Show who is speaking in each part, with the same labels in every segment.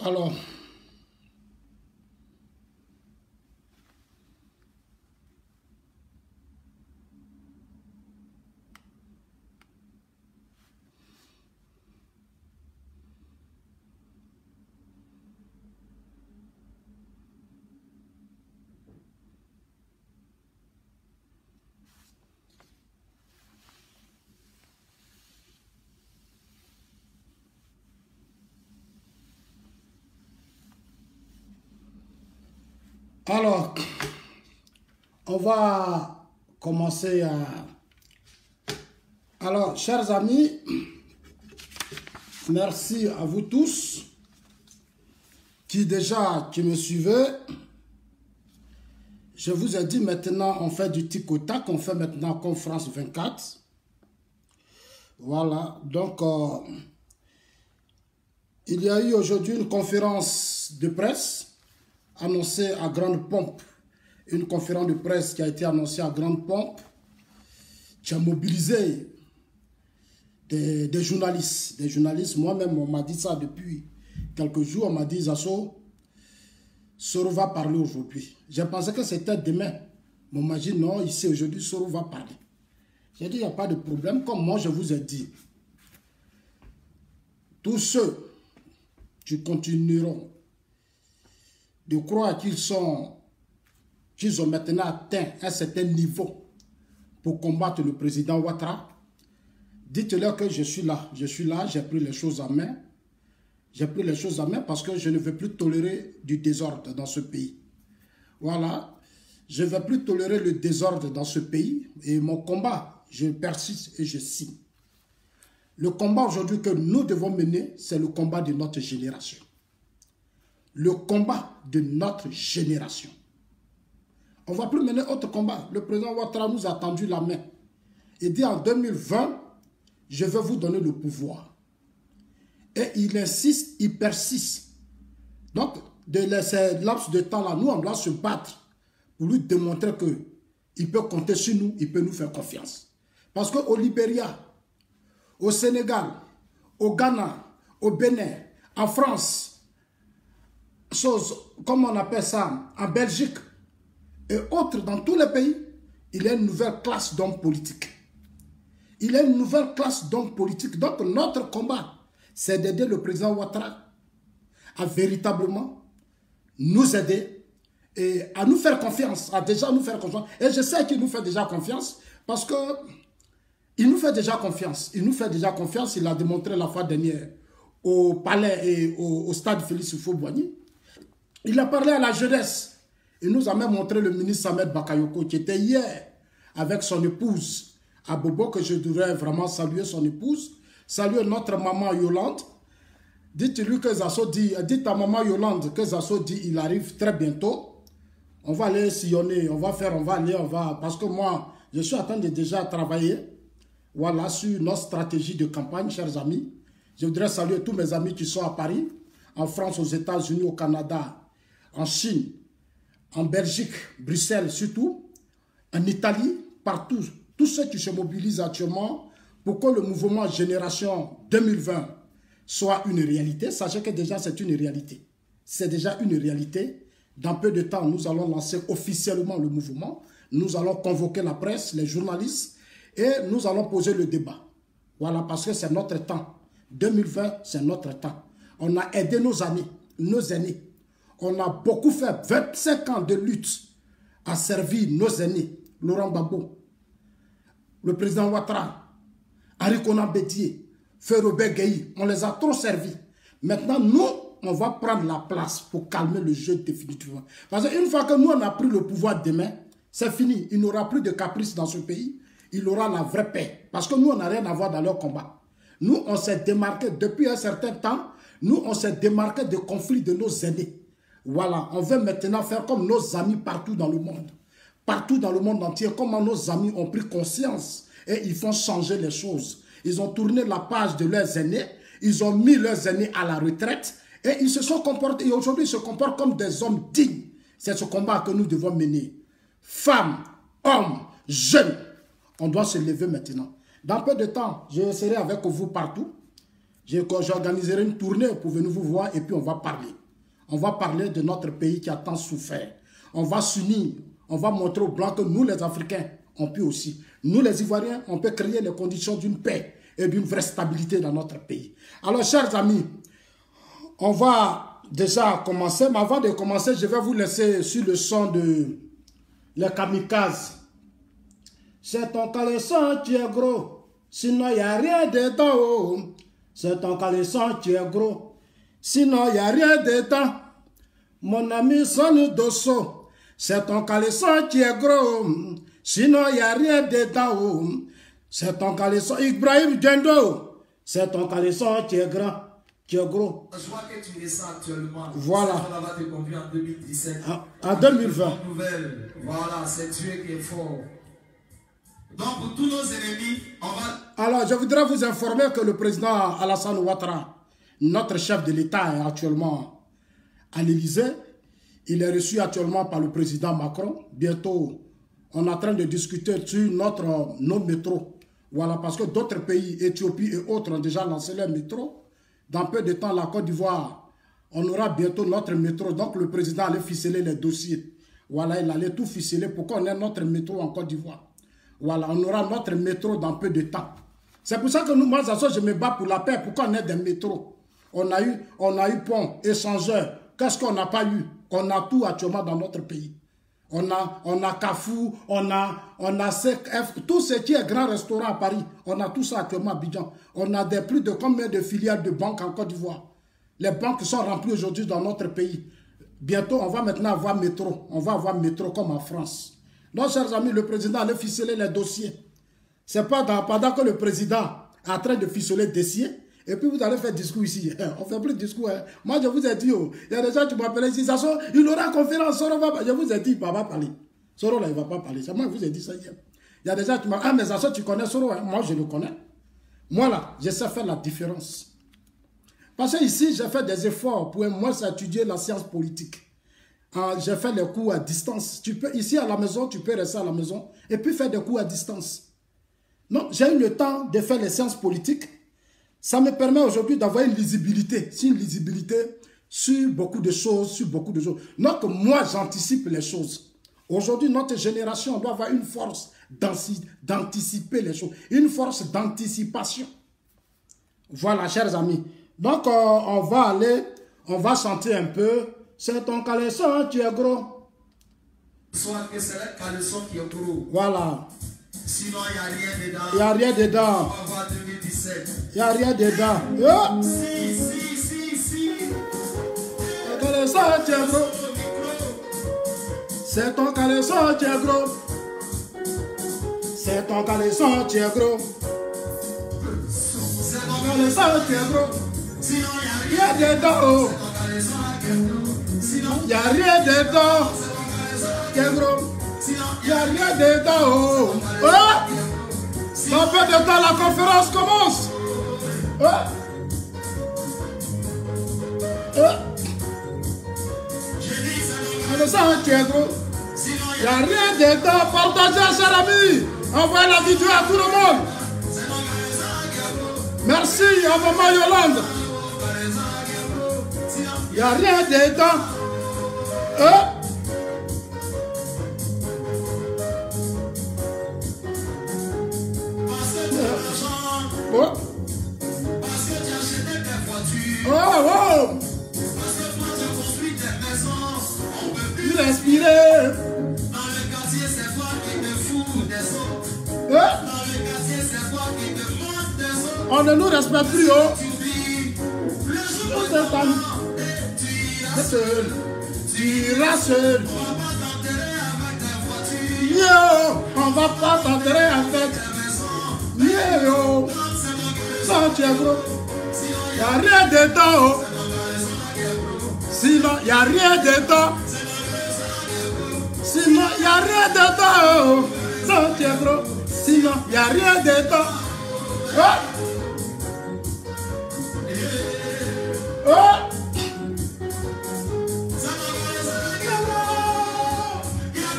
Speaker 1: Alors, alors, on va commencer à... Alors, chers amis, merci à vous tous qui me suivez. Je vous ai dit maintenant, on fait du tic au tac, on fait maintenant comme France 24. Voilà, donc il y a eu aujourd'hui une conférence de presse annoncée à grande pompe. Une conférence de presse qui a été annoncée à grande pompe, qui a mobilisé des journalistes. Des journalistes, moi-même, on m'a dit ça depuis quelques jours. On m'a dit, Zasso, Soro va parler aujourd'hui. J'ai pensé que c'était demain. Mais on m'a dit, non, ici, aujourd'hui, Soro va parler. J'ai dit, il n'y a pas de problème. Comme moi, je vous ai dit, tous ceux qui continueront de croire qu'ils ont maintenant atteint un certain niveau pour combattre le président Ouattara, dites-leur que je suis là, j'ai pris les choses en main. J'ai pris les choses en main parce que je ne veux plus tolérer du désordre dans ce pays. Voilà, je ne veux plus tolérer le désordre dans ce pays et mon combat, je persiste et je signe. Le combat aujourd'hui que nous devons mener, c'est le combat de notre génération. Le combat de notre génération. On ne va plus mener autre combat. Le président Ouattara nous a tendu la main. Il dit en 2020, je vais vous donner le pouvoir. Et il insiste, il persiste. Donc, de ces laps de temps-là, nous, on doit se battre pour lui démontrer qu'il peut compter sur nous, il peut nous faire confiance. Parce qu'au Libéria, au Sénégal, au Ghana, au Bénin, en France, comme on appelle ça, en Belgique et autres, dans tous les pays, il y a une nouvelle classe d'hommes politiques. Il y a une nouvelle classe d'hommes politiques. Donc notre combat, c'est d'aider le président Ouattara à véritablement nous aider et à nous faire confiance, à déjà nous faire confiance. Et je sais qu'il nous fait déjà confiance parce que il nous fait déjà confiance. Il nous fait déjà confiance. Il a démontré la fois dernière au palais et au stade Félix Houphouët-Boigny. Il a parlé à la jeunesse. Il nous a même montré le ministre Samed Bakayoko qui était hier avec son épouse à Bobo, que je devrais vraiment saluer son épouse. Saluer notre maman Yolande. Dites-lui que Zasso dit, dites à maman Yolande que Zasso dit il arrive très bientôt. On va aller sillonner, parce que moi, je suis en train de déjà travailler, voilà, sur notre stratégie de campagne, chers amis. Je voudrais saluer tous mes amis qui sont à Paris, en France, aux États-Unis, au Canada, en Chine, en Belgique, Bruxelles surtout, en Italie, partout. Tous ceux qui se mobilisent actuellement pour que le mouvement Génération 2020 soit une réalité. Sachez que déjà c'est une réalité. C'est déjà une réalité. Dans peu de temps, nous allons lancer officiellement le mouvement. Nous allons convoquer la presse, les journalistes et nous allons poser le débat. Voilà, parce que c'est notre temps. 2020, c'est notre temps. On a aidé nos amis, nos aînés. On a beaucoup fait, 25 ans de lutte à servir nos aînés. Laurent Gbagbo, le président Ouattara, Henri Konan Bédié, Ferrobert Gueye, on les a trop servis. Maintenant, nous, on va prendre la place pour calmer le jeu définitivement. Parce qu'une fois que nous, on a pris le pouvoir demain, c'est fini. Il n'y aura plus de caprices dans ce pays. Il aura la vraie paix. Parce que nous, on n'a rien à voir dans leur combat. Nous, on s'est démarqué depuis un certain temps. Nous, on s'est démarqué des conflits de nos aînés. Voilà, on veut maintenant faire comme nos amis partout dans le monde. Partout dans le monde entier, comment nos amis ont pris conscience et ils font changer les choses. Ils ont tourné la page de leurs aînés, ils ont mis leurs aînés à la retraite et ils se sont comportés, et aujourd'hui ils se comportent comme des hommes dignes. C'est ce combat que nous devons mener. Femmes, hommes, jeunes, on doit se lever maintenant. Dans peu de temps, je serai avec vous partout. J'organiserai une tournée pour venir vous voir et puis on va parler. On va parler de notre pays qui a tant souffert. On va s'unir. On va montrer aux Blancs que nous, les Africains, on peut aussi. Nous, les Ivoiriens, on peut créer les conditions d'une paix et d'une vraie stabilité dans notre pays. Alors, chers amis, on va déjà commencer. Mais avant de commencer, je vais vous laisser sur le son de les kamikazes. C'est ton caleçon, tu es gros. Sinon, il n'y a rien dedans. Oh. C'est ton caleçon, tu es gros. Sinon, il n'y a rien dedans. Mon ami sonne dosso. C'est ton caleçon, tu es gros. Sinon, il n'y a rien dedans. Oh. C'est ton caleçon. Ibrahim Djendo. C'est ton caleçon, tu es grand. Tu es gros.
Speaker 2: Je vois que tu descends actuellement.
Speaker 1: Voilà.
Speaker 2: Ça va te conduire en 2017.
Speaker 1: En 2020.
Speaker 2: Nouvelle. Voilà, c'est Dieu qui est fort. Donc, pour tous nos ennemis, on va...
Speaker 1: Alors, je voudrais vous informer que le président Alassane Ouattara, notre chef de l'État, est actuellement à l'Élysée. Il est reçu actuellement par le président Macron. Bientôt, on est en train de discuter sur nos métros. Voilà, parce que d'autres pays, Éthiopie et autres, ont déjà lancé leur métro. Dans peu de temps, la Côte d'Ivoire, on aura bientôt notre métro. Donc, le président allait ficeler les dossiers. Voilà, il allait tout ficeler pour qu'on ait notre métro en Côte d'Ivoire. Voilà, on aura notre métro dans peu de temps. C'est pour ça que nous, moi, je me bats pour la paix, pour qu'on ait des métros. On a eu pont, échangeur. Qu'est-ce qu'on n'a pas eu? On a tout actuellement dans notre pays. On a Carrefour, on a CF, tout ce qui est grand restaurant à Paris. On a tout ça actuellement à Abidjan. On a plus de combien de filiales de banques en Côte d'Ivoire? Les banques sont remplies aujourd'hui dans notre pays. Bientôt, on va maintenant avoir métro. On va avoir métro comme en France. Donc, chers amis, le président allait ficeler les dossiers. Ce n'est pas pendant que le président est en train de ficeler les dossiers, et puis vous allez faire discours ici. On ne fait plus de discours. Hein. Moi, je vous ai dit, il y a des gens qui m'appellent ici, il aura conférence, Soro va. Je vous ai dit, il ne va pas parler. Soro, là, il ne va pas parler. Moi, je vous ai dit ça hier. Il y a des gens qui m'appellent, ah, mais ça, tu connais Soro, hein? Moi, je le connais. Moi, là, je sais faire la différence. Parce que ici, j'ai fait des efforts pour moi, étudier la science politique. J'ai fait les cours à distance. Ici à la maison, tu peux rester à la maison et puis faire des cours à distance. Non, j'ai eu le temps de faire les sciences politiques. Ça me permet aujourd'hui d'avoir une lisibilité. Sur beaucoup de choses, Donc moi, j'anticipe les choses. Aujourd'hui, notre génération doit avoir une force d'anticiper les choses. Une force d'anticipation. Voilà, chers amis. Donc, on va chanter un peu. C'est ton caleçon, tu es gros.
Speaker 2: Soit que c'est le caleçon qui est gros.
Speaker 1: Voilà.
Speaker 2: Sinon, il n'y a rien dedans.
Speaker 1: Il n'y a rien dedans.
Speaker 2: On va voir 2017.
Speaker 1: Il n'y a rien dedans. Oh.
Speaker 2: Si.
Speaker 1: Ton caleçon, tu es gros. C'est ton caleçon, tu es gros. C'est ton caleçon, tu es gros. C'est ton caleçon, tu es gros.
Speaker 2: Sinon, il n'y a rien
Speaker 1: dedans. Oh.
Speaker 2: C'est ton caleçon qui est gros.
Speaker 1: Il n'y a rien dedans. C'est gros. Il n'y a rien dedans. Oh. Dans peu de temps, la conférence commence. Le sang qui est gros. Il n'y a rien dedans. Partagez, chers amis. Envoyez la vidéo à tout le monde. Merci à maman Yolande. Il n'y a rien dedans. Oh.
Speaker 2: Parce que tu as acheté tes voitures.
Speaker 1: Oh.
Speaker 2: Parce que toi tu as construit tes maisons. On ne peut plus
Speaker 1: respirer.
Speaker 2: Dans le quartier, c'est toi qui te fous des autres.
Speaker 1: Dans
Speaker 2: le quartier, c'est toi qui te manques des autres.
Speaker 1: On ne nous respecte plus.
Speaker 2: Tu vis le jour où tu iras seul.
Speaker 1: Tu iras seul.
Speaker 2: On va pas t'enterrer avec tes maisons.
Speaker 1: Yo. Ça, tu es gros. Il n'y a rien dedans. Sinon, il n'y a rien dedans. Sinon, il n'y a rien dedans. Ça, tu es gros. Sinon, il n'y a rien dedans.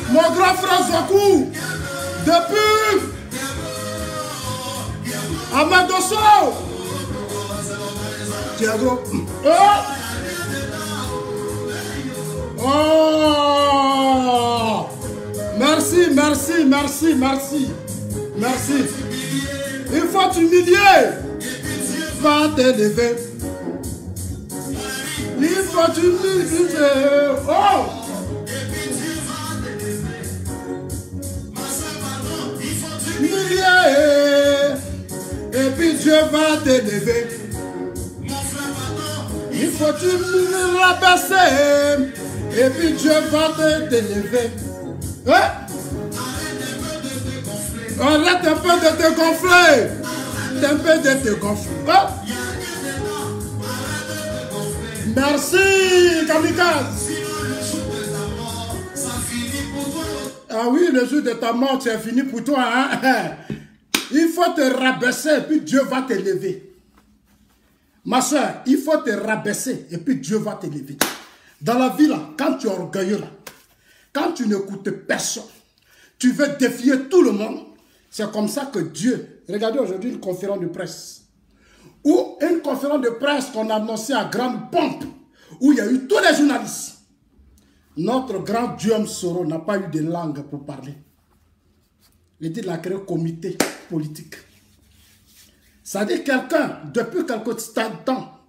Speaker 1: Mon grand frère Zakou, depuis Amadosso, Tu es gros. Oh! Oh! Merci, merci, merci, merci. Merci. Il faut t'humilier. Va t'élever. Il faut t'humilier. Oh! Et puis Dieu va t'élever. Il faut te rabaisser. Et puis Dieu va t'élever. Hein? Arrête un peu de te gonfler. Un peu de te gonfler. Hein? Merci, Kamikaze. Ah oui, le jour de ta mort, c'est fini pour toi. Hein? Il faut te rabaisser et puis Dieu va t'élever. Ma soeur, il faut te rabaisser et puis Dieu va t'élever. Dans la vie, là, quand tu es orgueilleux, là, quand tu n'écoutes personne, tu veux défier tout le monde, c'est comme ça que Dieu... Regardez aujourd'hui une conférence de presse. Ou une conférence de presse qu'on a annoncée à grande pompe, où il y a eu tous les journalistes. Notre grand Dieu Soro n'a pas eu de langue pour parler. Il a créé un comité politique. C'est-à-dire quelqu'un, depuis quelque temps,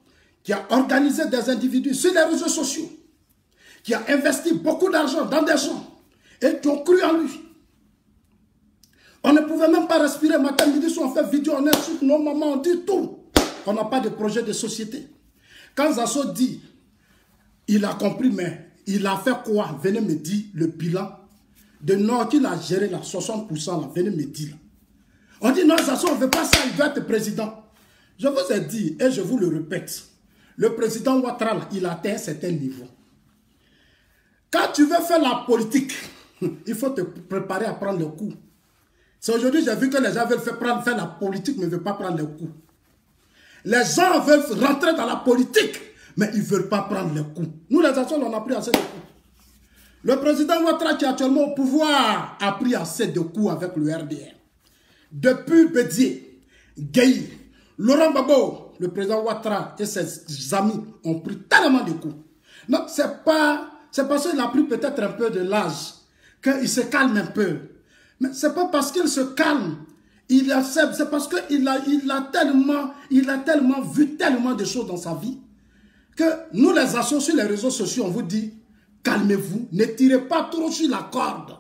Speaker 1: qui a organisé des individus sur les réseaux sociaux, qui a investi beaucoup d'argent dans des gens et qui ont cru en lui. On ne pouvait même pas respirer matin, midi, soir, on fait vidéo, on insulte nos mamans, on dit tout. On n'a pas de projet de société. Quand Zasso dit, il a compris, mais il a fait quoi? Venez me dire le bilan de Nord qu'il a géré là, 60% là, venez me dire là. On dit non, Zasso, on ne veut pas ça, il veut être président. Je vous ai dit, et je vous le répète, le président Ouattara, là, il a atteint un certain niveau. Quand tu veux faire la politique, il faut te préparer à prendre le coup. C'est aujourd'hui, j'ai vu que les gens veulent faire la politique, mais ne veulent pas prendre le coup. Les gens veulent rentrer dans la politique, mais ils ne veulent pas prendre le coup. Nous, les Açores, on a pris assez de coups. Le président Ouattara, qui est actuellement au pouvoir, a pris assez de coups avec le RDR. Depuis Bédié, Gueye, Laurent Gbagbo, le président Ouattara et ses amis ont pris tellement de coups. Non, c'est parce qu'il a pris peut-être un peu de l'âge qu'il se calme un peu. Mais ce n'est pas parce qu'il se calme, il accepte, c'est parce qu'il a tellement vu tellement de choses dans sa vie que nous les associons sur les réseaux sociaux, on vous dit, calmez-vous, ne tirez pas trop sur la corde.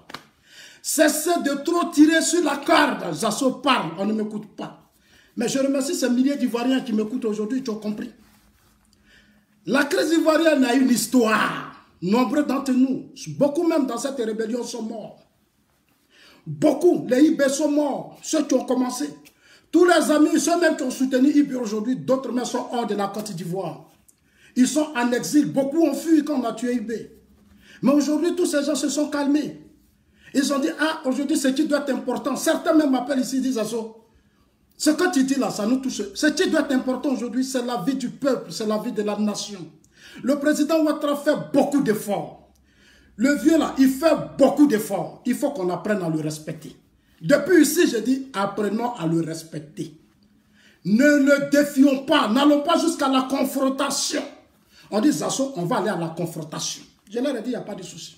Speaker 1: Cessez de trop tirer sur la corde. Zasso parle, on ne m'écoute pas. Mais je remercie ces milliers d'Ivoiriens qui m'écoutent aujourd'hui, tu as compris. La crise ivoirienne a une histoire. Nombreux d'entre nous, beaucoup même dans cette rébellion sont morts. Beaucoup, les IB sont morts, ceux qui ont commencé. Tous les amis, ceux même qui ont soutenu IB aujourd'hui, d'autres même sont hors de la Côte d'Ivoire. Ils sont en exil, beaucoup ont fui quand on a tué IB. Mais aujourd'hui, tous ces gens se sont calmés. Ils ont dit, ah, aujourd'hui, ce qui doit être important. Certains même m'appellent ici, disent, Asso, ce que tu dis là, ça nous touche. Ce qui doit être important aujourd'hui, c'est la vie du peuple, c'est la vie de la nation. Le président Ouattara fait beaucoup d'efforts. Le vieux là, il fait beaucoup d'efforts. Il faut qu'on apprenne à le respecter. Depuis ici, je dis, apprenons à le respecter. Ne le défions pas, n'allons pas jusqu'à la confrontation. On dit, Zasso, on va aller à la confrontation. Je leur ai dit, il n'y a pas de souci.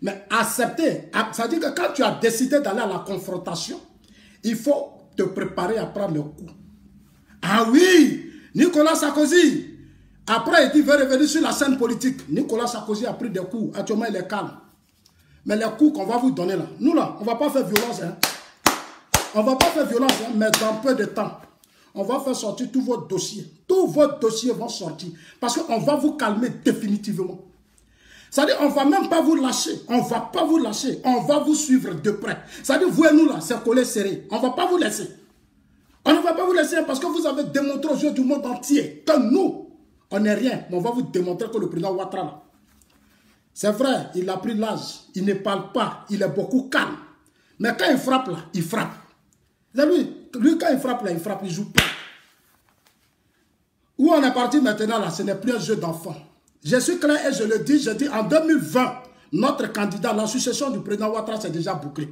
Speaker 1: Mais accepter, ça veut dire que quand tu as décidé d'aller à la confrontation, il faut te préparer à prendre le coup. Ah oui, Nicolas Sarkozy, après il veut revenir sur la scène politique. Nicolas Sarkozy a pris des coups, actuellement il est calme. Mais les coups qu'on va vous donner là, nous là, on ne va pas faire violence. Hein. On ne va pas faire violence, hein, mais dans peu de temps, on va faire sortir tous vos dossiers. Tous vos dossiers vont sortir. Parce qu'on va vous calmer définitivement. C'est-à-dire, on ne va même pas vous lâcher. On ne va pas vous lâcher. On va vous suivre de près. C'est-à-dire, vous et nous, là, c'est collé serré. On ne va pas vous laisser. On ne va pas vous laisser parce que vous avez démontré aux yeux du monde entier que nous, on n'est rien. Mais on va vous démontrer que le président Ouattara, c'est vrai, il a pris l'âge. Il ne parle pas. Il est beaucoup calme. Mais quand il frappe, là, il frappe. Lui, quand il frappe, là, il frappe. Il ne joue pas. Où on est parti maintenant, là, ce n'est plus un jeu d'enfant. Je suis clair et je le dis, en 2020, notre candidat, la succession du président Ouattara, c'est déjà bouclé.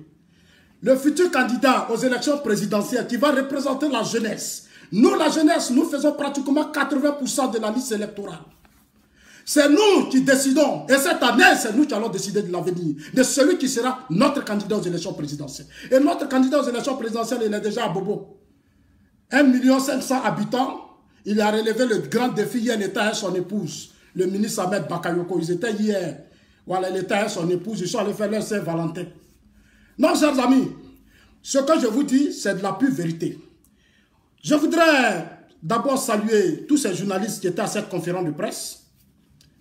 Speaker 1: Le futur candidat aux élections présidentielles qui va représenter la jeunesse, Nous, la jeunesse, nous faisons pratiquement 80% de la liste électorale. C'est nous qui décidons. Et cette année, c'est nous qui allons décider de l'avenir. De celui qui sera notre candidat aux élections présidentielles. Et notre candidat aux élections présidentielles, il est déjà à Bobo. 1 500 000 habitants. Il a relevé le grand défi. Hier, l'État et son épouse, le ministre Ahmed Bakayoko, ils étaient hier. Voilà, l'État et son épouse, ils sont allés faire leur Saint-Valentin. Non, chers amis, ce que je vous dis, c'est de la pure vérité. Je voudrais d'abord saluer tous ces journalistes qui étaient à cette conférence de presse.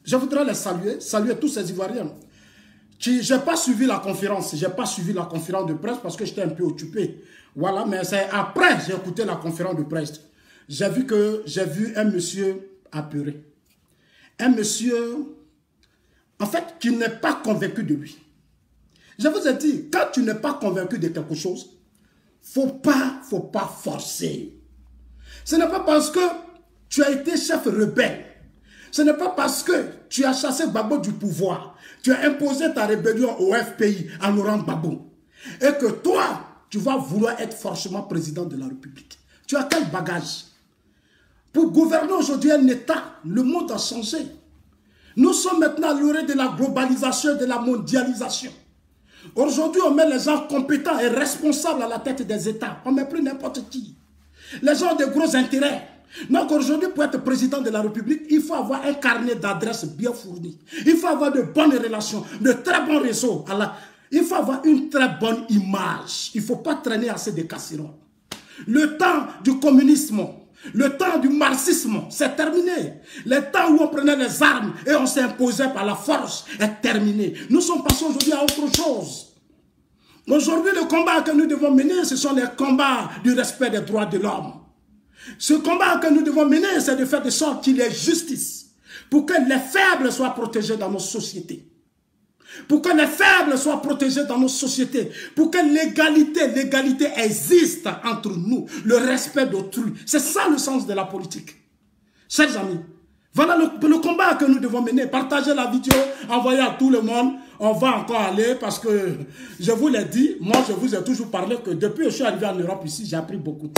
Speaker 1: Je voudrais les saluer tous ces Ivoiriens. Je n'ai pas suivi la conférence, de presse parce que j'étais un peu occupé. Voilà, mais c'est après j'ai écouté la conférence de presse. J'ai vu un monsieur apeuré. Un monsieur, en fait, qui n'est pas convaincu de lui. Je vous ai dit, quand tu n'es pas convaincu de quelque chose, faut pas forcer. Ce n'est pas parce que tu as été chef rebelle. Ce n'est pas parce que tu as chassé Gbagbo du pouvoir, tu as imposé ta rébellion au FPI en Laurent Gbagbo, et que toi, tu vas vouloir être forcément président de la République. Tu as quel bagage? Pour gouverner aujourd'hui un État, le monde a changé. Nous sommes maintenant à l'orée de la globalisation, de la mondialisation. Aujourd'hui, on met les gens compétents et responsables à la tête des États. On ne met plus n'importe qui. Les gens ont de gros intérêts. Donc aujourd'hui, pour être président de la République, il faut avoir un carnet d'adresses bien fourni. Il faut avoir de bonnes relations, de très bons réseaux. Il faut avoir une très bonne image. Il ne faut pas traîner assez de casseroles. Le temps du communisme, le temps du marxisme, c'est terminé. Le temps où on prenait les armes et on s'imposait par la force est terminé. Nous sommes passés aujourd'hui à autre chose. Aujourd'hui, le combat que nous devons mener, ce sont les combats du respect des droits de l'homme. Ce combat que nous devons mener, c'est de faire de sorte qu'il y ait justice. Pour que les faibles soient protégés dans nos sociétés. Pour que les faibles soient protégés dans nos sociétés. Pour que l'égalité existe entre nous. Le respect d'autrui. C'est ça le sens de la politique. Chers amis, voilà le combat que nous devons mener. Partagez la vidéo, envoyez à tout le monde. On va encore aller parce que, je vous l'ai dit, moi je vous ai toujours parlé que depuis que je suis arrivé en Europe ici, j'ai appris beaucoup.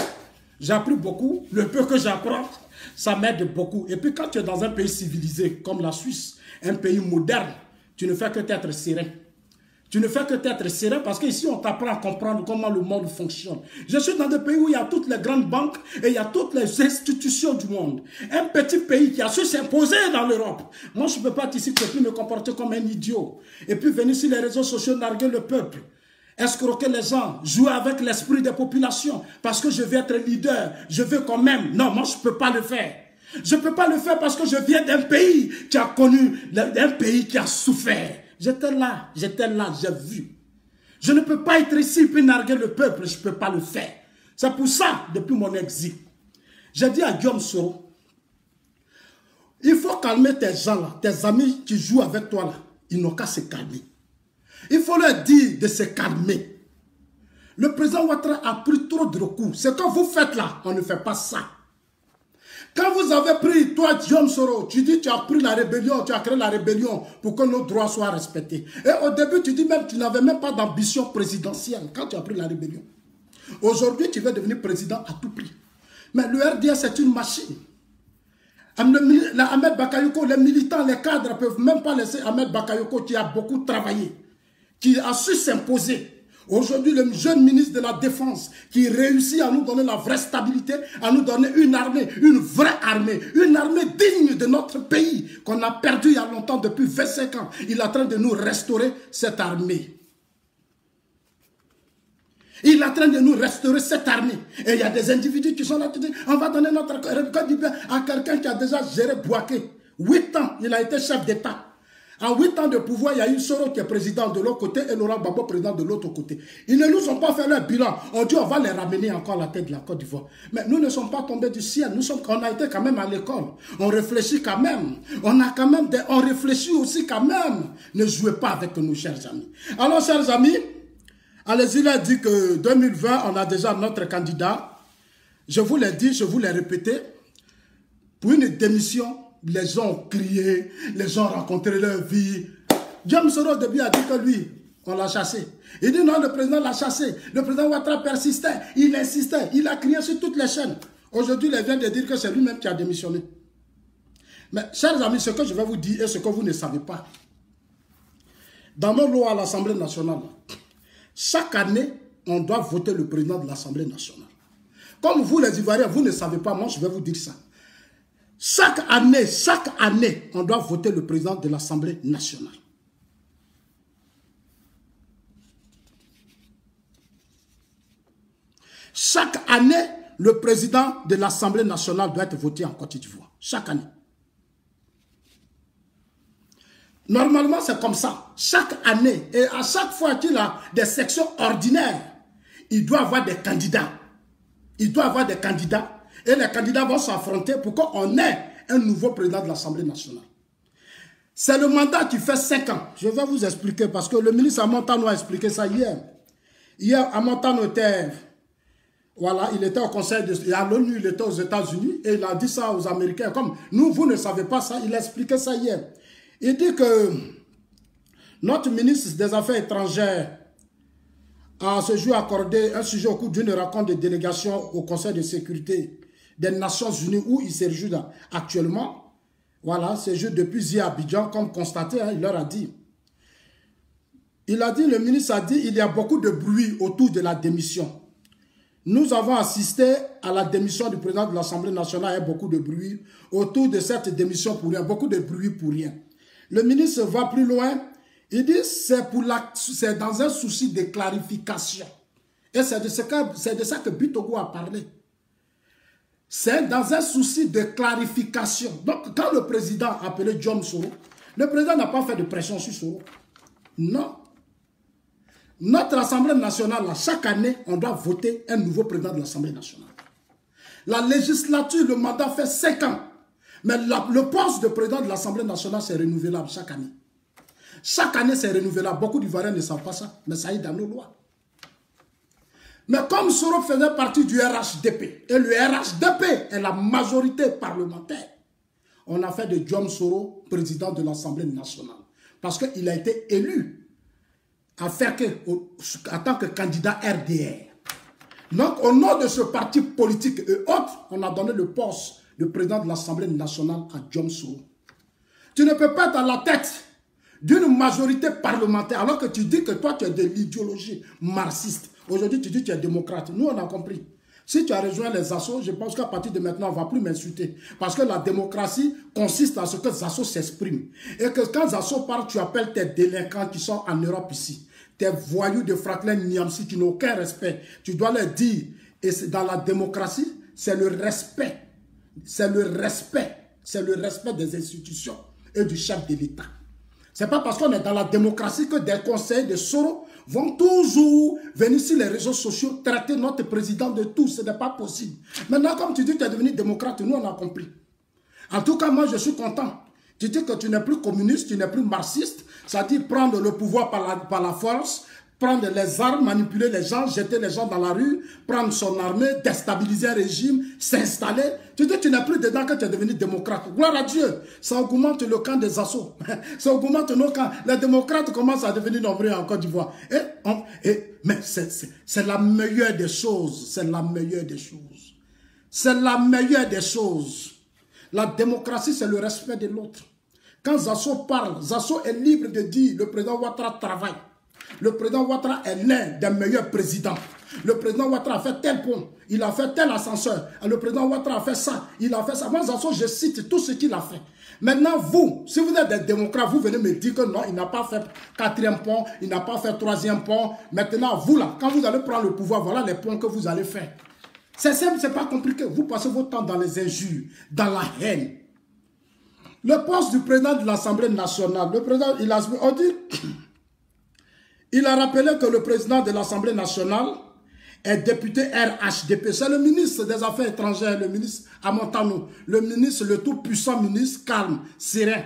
Speaker 1: J'ai appris beaucoup. Le peu que j'apprends, ça m'aide beaucoup. Et puis quand tu es dans un pays civilisé comme la Suisse, un pays moderne, tu ne fais que être serein. Tu ne fais que être serein parce qu'ici on t'apprend à comprendre comment le monde fonctionne. Je suis dans des pays où il y a toutes les grandes banques et il y a toutes les institutions du monde. Un petit pays qui a su s'imposer dans l'Europe. Moi je ne peux pas être ici, je peux plus me comporter comme un idiot. Et puis venir sur les réseaux sociaux narguer le peuple. Escroquer les gens, jouer avec l'esprit des populations parce que je veux être leader, je veux quand même. Non, moi je ne peux pas le faire. Je ne peux pas le faire parce que je viens d'un pays qui a connu, d'un pays qui a souffert. J'étais là, j'ai vu. Je ne peux pas être ici puis narguer le peuple, je ne peux pas le faire. C'est pour ça, depuis mon exil, j'ai dit à Guillaume Soro, il faut calmer tes gens là, tes amis qui jouent avec toi là, ils n'ont qu'à se calmer. Il faut leur dire de se calmer. Le président Ouattara a pris trop de recours. Ce que vous faites là, on ne fait pas ça. Quand vous avez pris, toi, Guillaume Soro, tu dis tu as pris la rébellion, tu as créé la rébellion pour que nos droits soient respectés. Et au début, tu dis même tu n'avais même pas d'ambition présidentielle quand tu as pris la rébellion. Aujourd'hui, tu veux devenir président à tout prix. Mais le RDS, c'est une machine. Ahmed Bakayoko, les militants, les cadres ne peuvent même pas laisser Ahmed Bakayoko qui a beaucoup travaillé, qui a su s'imposer. Aujourd'hui, le jeune ministre de la Défense qui réussit à nous donner la vraie stabilité, à nous donner une armée, une vraie armée, une armée digne de notre pays qu'on a perdu il y a longtemps, depuis 25 ans. Il est en train de nous restaurer cette armée. Il est en train de nous restaurer cette armée. Et il y a des individus qui sont là, qui disent, on va donner notre République à quelqu'un qui a déjà géré Bouaké. 8 ans, il a été chef d'État. En 8 ans de pouvoir, il y a eu Soro qui est président de l'autre côté et Laurent Gbagbo président de l'autre côté. Ils ne nous ont pas fait leur bilan. On dit on va les ramener encore à la tête de la Côte d'Ivoire. Mais nous ne sommes pas tombés du ciel. On a été quand même à l'école. On réfléchit quand même. On réfléchit aussi quand même. Ne jouez pas avec nous, chers amis. Alors, chers amis, allez-y, il a dit que 2020, on a déjà notre candidat. Je vous l'ai dit, je vous l'ai répété. Pour une démission, les gens ont crié, les gens ont raconté leur vie. Guillaume Soro au début a dit que lui, on l'a chassé. Il dit non, le président l'a chassé. Le président Ouattara persistait, il insistait, il a crié sur toutes les chaînes. Aujourd'hui, il vient de dire que c'est lui-même qui a démissionné. Mais, chers amis, ce que je vais vous dire et ce que vous ne savez pas, dans nos lois à l'Assemblée nationale, chaque année, on doit voter le président de l'Assemblée nationale. Comme vous, les Ivoiriens, vous ne savez pas, moi, je vais vous dire ça. Chaque année, on doit voter le président de l'Assemblée nationale. Chaque année, le président de l'Assemblée nationale doit être voté en Côte d'Ivoire. Chaque année. Normalement, c'est comme ça. Chaque année, et à chaque fois qu'il a des sections ordinaires, il doit avoir des candidats. Il doit avoir des candidats. Et les candidats vont s'affronter pour qu'on ait un nouveau président de l'Assemblée nationale. C'est le mandat qui fait 5 ans. Je vais vous expliquer parce que le ministre Amontano a expliqué ça hier. Hier, Amontano était... Voilà, il était au conseil à l'ONU, il était aux États-Unis et il a dit ça aux Américains. Comme nous, vous ne savez pas ça, il a expliqué ça hier. Il dit que notre ministre des Affaires étrangères a ce jour accordé un sujet au cours d'une rencontre de délégation au Conseil de sécurité des Nations Unies où il se réjouit actuellement. Voilà, c'est juste depuis hier à Abidjan, comme constaté, hein, il leur a dit. Il a dit, le ministre a dit, il y a beaucoup de bruit autour de la démission. Nous avons assisté à la démission du président de l'Assemblée nationale et beaucoup de bruit autour de cette démission pour rien, beaucoup de bruit pour rien. Le ministre va plus loin, il dit c'est dans un souci de clarification. Et c'est de ça que Bitogo a parlé. C'est dans un souci de clarification. Donc quand le président a appelé John Soro, le président n'a pas fait de pression sur Soro. Non. Notre Assemblée nationale, là, chaque année, on doit voter un nouveau président de l'Assemblée nationale. La législature, le mandat fait 5 ans. Mais le poste de président de l'Assemblée nationale, c'est renouvelable chaque année. Chaque année, c'est renouvelable. Beaucoup d'Ivoiriens ne savent pas ça, mais ça est dans nos lois. Mais comme Soro faisait partie du RHDP, et le RHDP est la majorité parlementaire, on a fait de John Soro président de l'Assemblée nationale. Parce qu'il a été élu en tant que candidat RDR. Donc, au nom de ce parti politique et autres, on a donné le poste de président de l'Assemblée nationale à John Soro. Tu ne peux pas être à la tête d'une majorité parlementaire alors que tu dis que toi, tu es de l'idéologie marxiste. Aujourd'hui, tu dis que tu es démocrate. Nous, on a compris. Si tu as rejoint les assos, je pense qu'à partir de maintenant, on ne va plus m'insulter. Parce que la démocratie consiste à ce que les assos s'expriment. Et que quand les assos parlent, tu appelles tes délinquants qui sont en Europe ici. Tes voyous de Franklin Niamsi qui n'ont aucun respect. Tu dois leur dire. Et dans la démocratie, c'est le respect. C'est le respect. C'est le respect des institutions et du chef de l'État. Ce n'est pas parce qu'on est dans la démocratie que des conseils de Soro vont toujours venir sur les réseaux sociaux traiter notre président de tout. Ce n'est pas possible. Maintenant, comme tu dis que tu es devenu démocrate, nous on a compris. En tout cas, moi je suis content. Tu dis que tu n'es plus communiste, tu n'es plus marxiste. C'est-à-dire prendre le pouvoir par la force, prendre les armes, manipuler les gens, jeter les gens dans la rue, prendre son armée, déstabiliser un régime, s'installer. Tu dis que tu n'es plus dedans que tu es devenu démocrate. Gloire à Dieu. Ça augmente le camp des assos. Ça augmente nos camps. Les démocrates commencent à devenir nombreux en Côte d'Ivoire. Mais c'est la meilleure des choses. C'est la meilleure des choses. C'est la meilleure des choses. La démocratie, c'est le respect de l'autre. Quand Zasso parle, Zasso est libre de dire le président Ouattara travaille. Le président Ouattara est l'un des meilleurs présidents. Le président Ouattara a fait tel pont, il a fait tel ascenseur. Le président Ouattara a fait ça, il a fait ça. Moi, Zasso, je cite tout ce qu'il a fait. Maintenant, vous, si vous êtes des démocrates, vous venez me dire que non, il n'a pas fait 4e pont, il n'a pas fait 3e pont. Maintenant, vous là, quand vous allez prendre le pouvoir, voilà les ponts que vous allez faire. C'est simple, c'est pas compliqué. Vous passez votre temps dans les injures, dans la haine. Le poste du président de l'Assemblée nationale, le président, il a rappelé que le président de l'Assemblée nationale est député RHDP. C'est le ministre des Affaires étrangères, le ministre Amontano, le ministre, le tout-puissant ministre, calme, serein.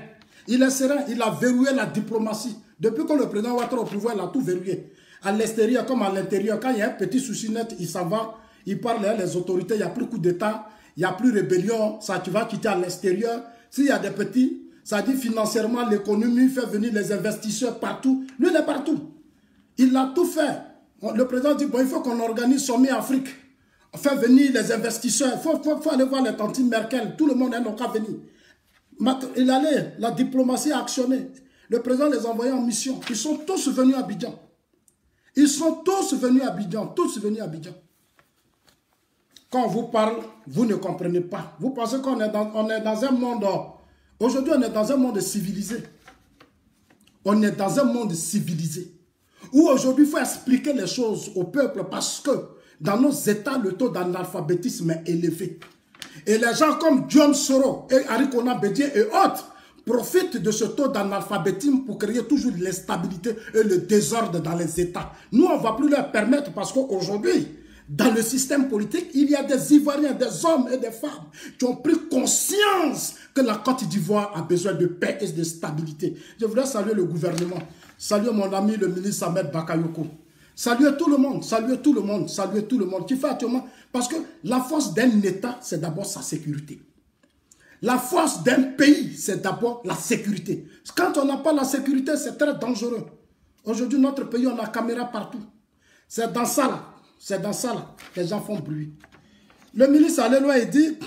Speaker 1: Il est serein, il a verrouillé la diplomatie. Depuis que le président Ouattara au pouvoir, il a tout verrouillé. À l'extérieur comme à l'intérieur, quand il y a un petit souci net, il s'en va, il parle à les autorités, il n'y a plus coup d'État, il n'y a plus rébellion, ça tu vas quitter à l'extérieur. S'il y a des petits, ça dit financièrement, l'économie fait venir les investisseurs partout. Lui, il est partout. Il a tout fait. Le président dit, bon, il faut qu'on organise Sommet Afrique. faire venir les investisseurs. Il faut aller voir les tantes Merkel. Tout le monde n'a qu'à venir. Il allait, la diplomatie a actionné. Le président les a envoyés en mission. Ils sont tous venus à Abidjan. Ils sont tous venus à Abidjan. Tous venus à Abidjan. Quand on vous parle, vous ne comprenez pas. Vous pensez qu'on est dans un monde... Aujourd'hui, on est dans un monde civilisé. On est dans un monde civilisé. Où aujourd'hui, il faut expliquer les choses au peuple parce que dans nos États, le taux d'analphabétisme est élevé. Et les gens comme John Soro et Arikona Bédié et autres profitent de ce taux d'analphabétisme pour créer toujours l'instabilité et le désordre dans les États. Nous, on ne va plus leur permettre parce qu'aujourd'hui, dans le système politique, il y a des Ivoiriens, des hommes et des femmes qui ont pris conscience que la Côte d'Ivoire a besoin de paix et de stabilité. Je voudrais saluer le gouvernement, saluer mon ami le ministre Ahmed Bakayoko. Saluer tout le monde, saluer tout le monde, saluer tout le monde qui fait actuellement. Parce que la force d'un État, c'est d'abord sa sécurité. La force d'un pays, c'est d'abord la sécurité. Quand on n'a pas la sécurité, c'est très dangereux. Aujourd'hui, notre pays, on a caméra partout. C'est dans ça là. C'est dans ça là. Les gens font bruit. Le ministre Alléluia, il dit,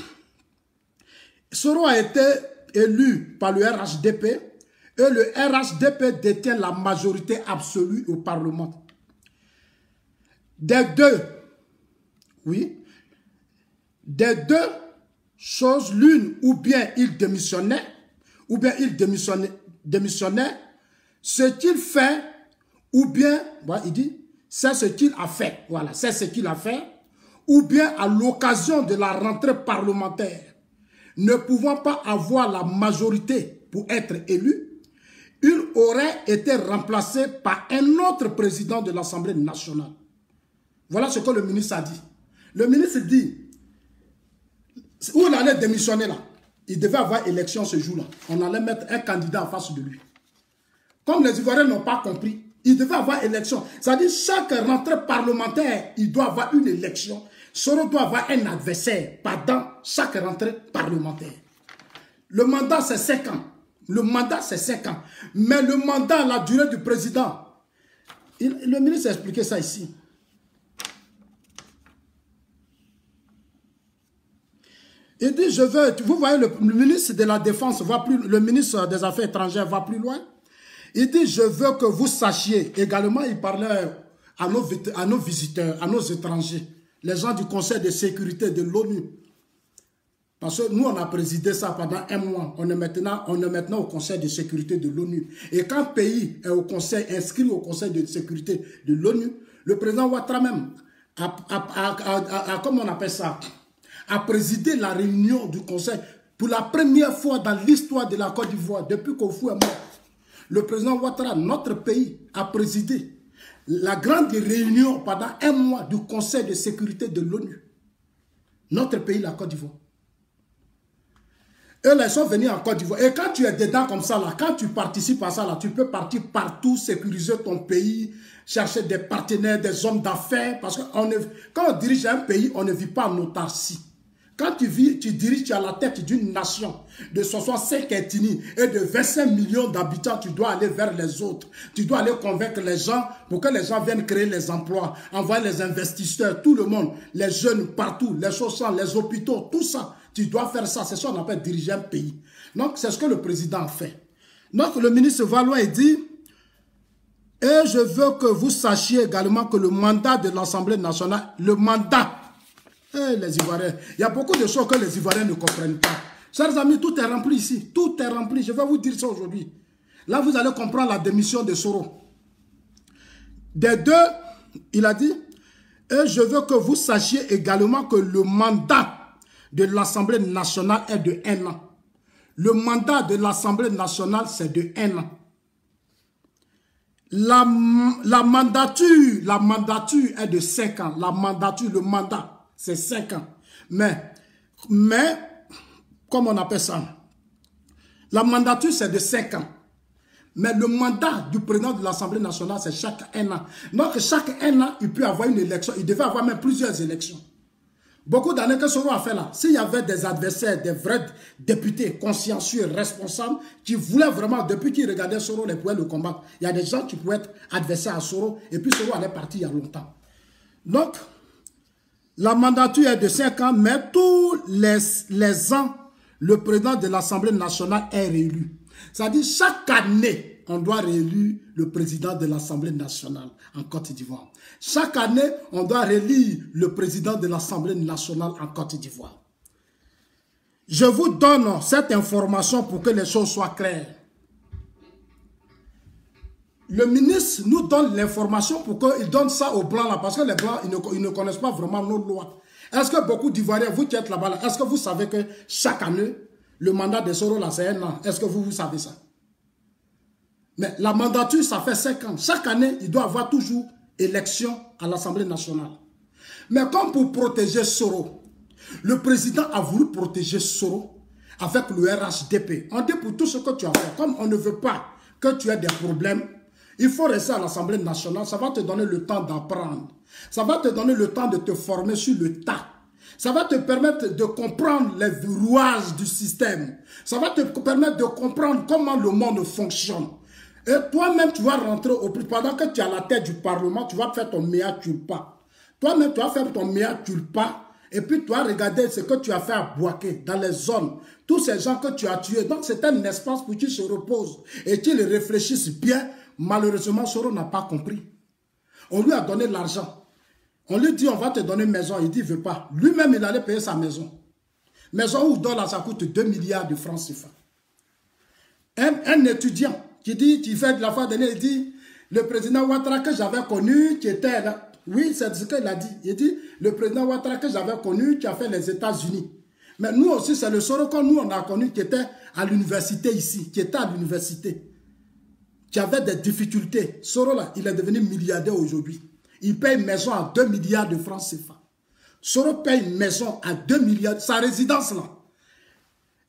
Speaker 1: Soro a été élu par le RHDP et le RHDP détient la majorité absolue au Parlement. Des deux choses, l'une, ou bien il démissionnait, ce qu'il fait, ou bien, voilà, il dit, c'est ce qu'il a fait, voilà, c'est ce qu'il a fait, ou bien à l'occasion de la rentrée parlementaire, ne pouvant pas avoir la majorité pour être élu, il aurait été remplacé par un autre président de l'Assemblée nationale. Voilà ce que le ministre a dit. Le ministre dit, où il allait démissionner là, il devait avoir élection ce jour-là. On allait mettre un candidat en face de lui. Comme les Ivoiriens n'ont pas compris, il devait avoir élection. C'est-à-dire chaque rentrée parlementaire, il doit avoir une élection. Soro doit avoir un adversaire pendant chaque rentrée parlementaire. Le mandat, c'est 5 ans. Le mandat, c'est 5 ans. Mais le mandat, la durée du président, le ministre a expliqué ça ici. Il dit, je veux, vous voyez, le ministre de la Défense va plus, le ministre des Affaires étrangères va plus loin. Il dit, je veux que vous sachiez, également, il parlait à nos visiteurs, à nos étrangers, les gens du Conseil de sécurité de l'ONU. Parce que nous, on a présidé ça pendant 1 mois. On est maintenant au Conseil de sécurité de l'ONU. Et quand un pays est au Conseil, inscrit au Conseil de sécurité de l'ONU, le président Ouattara même, comment on appelle ça, a présidé la réunion du Conseil pour la première fois dans l'histoire de la Côte d'Ivoire, depuis qu'Oufou est mort. Le président Ouattara, notre pays, a présidé la grande réunion pendant 1 mois du Conseil de sécurité de l'ONU. Notre pays, la Côte d'Ivoire. Eux, là, ils sont venus en Côte d'Ivoire. Et quand tu es dedans comme ça, là, quand tu participes à ça, là, tu peux partir partout, sécuriser ton pays, chercher des partenaires, des hommes d'affaires. Parce que quand on dirige un pays, on ne vit pas en autarcie. Quand tu diriges, tu es à la tête d'une nation de 65 ethnies et de 25 millions d'habitants, tu dois aller vers les autres. Tu dois aller convaincre les gens pour que les gens viennent créer les emplois, envoyer les investisseurs, tout le monde, les jeunes partout, les sociaux, les hôpitaux, tout ça. Tu dois faire ça. C'est ça qu'on appelle diriger un pays. Donc, c'est ce que le président a fait. Donc, le ministre Valois dit, et je veux que vous sachiez également que le mandat de l'Assemblée nationale, le mandat, les Ivoiriens, il y a beaucoup de choses que les Ivoiriens ne comprennent pas. Chers amis, tout est rempli ici. Tout est rempli. Je vais vous dire ça aujourd'hui. Là, vous allez comprendre la démission de Soro. Des deux, il a dit, et je veux que vous sachiez également que le mandat de l'Assemblée nationale est de 1 an. Le mandat de l'Assemblée nationale, c'est de 1 an. La mandature est de 5 ans. La mandature, le mandat, c'est 5 ans. Mais, comment on appelle ça? La mandature, c'est de 5 ans. Mais le mandat du président de l'Assemblée nationale, c'est chaque 1 an. Donc, chaque 1 an, il peut avoir une élection. Il devait avoir même plusieurs élections. Beaucoup d'années que Soro a fait là, s'il y avait des adversaires, des vrais députés consciencieux, responsables, qui voulaient vraiment, depuis qu'ils regardaient Soro, ils pouvaient le combattre. Il y a des gens qui pouvaient être adversaires à Soro, et puis Soro allait partir il y a longtemps. Donc, La mandature est de 5 ans, mais tous les ans, le président de l'Assemblée nationale est réélu. C'est-à-dire, chaque année, on doit réélire le président de l'Assemblée nationale en Côte d'Ivoire. Chaque année, on doit réélire le président de l'Assemblée nationale en Côte d'Ivoire. Je vous donne cette information pour que les choses soient claires. Le ministre nous donne l'information pour qu'il donne ça aux Blancs là, parce que les Blancs, ils ne connaissent pas vraiment nos lois. Est-ce que beaucoup d'Ivoiriens, vous qui êtes là-bas, est-ce que vous savez que chaque année, le mandat de Soro là, c'est 1 an? Est-ce que vous savez ça? Mais la mandature, ça fait 5 ans. Chaque année, il doit avoir toujours élection à l'Assemblée nationale. Mais comme pour protéger Soro, le président a voulu protéger Soro avec le RHDP. On dit pour tout ce que tu as fait, comme on ne veut pas que tu aies des problèmes, il faut rester à l'Assemblée nationale, ça va te donner le temps d'apprendre. Ça va te donner le temps de te former sur le tas. Ça va te permettre de comprendre les rouages du système. Ça va te permettre de comprendre comment le monde fonctionne. Et toi-même, tu vas rentrer au plus. Pendant que tu es à la tête du Parlement, tu vas faire ton mea culpa. Toi-même, tu vas faire ton mea culpa. Et puis, tu vas regarder ce que tu as fait à Bouaké, dans les zones. Tous ces gens que tu as tués. Donc, c'est un espace pour qu'ils se reposent et qu'ils réfléchissent bien. Malheureusement, Soro n'a pas compris. On lui a donné l'argent. On lui dit, on va te donner une maison. Il dit, il ne veut pas. Lui-même, il allait payer sa maison. Maison où là, ça coûte 2 milliards de francs CFA. Un étudiant qui dit, qui fait de la fois dernière, il dit, le président Ouattara que j'avais connu, qui était là. Oui, c'est ce qu'il a dit. Il dit, le président Ouattara que j'avais connu, qui a fait les États-Unis. Mais nous aussi, c'est le Soro que nous, on a connu, qui était à l'université ici, qui était à l'université, qui avait des difficultés. Soro, là, il est devenu milliardaire aujourd'hui. Il paye une maison à 2 milliards de francs CFA. Soro paye une maison à 2 milliards, sa résidence là.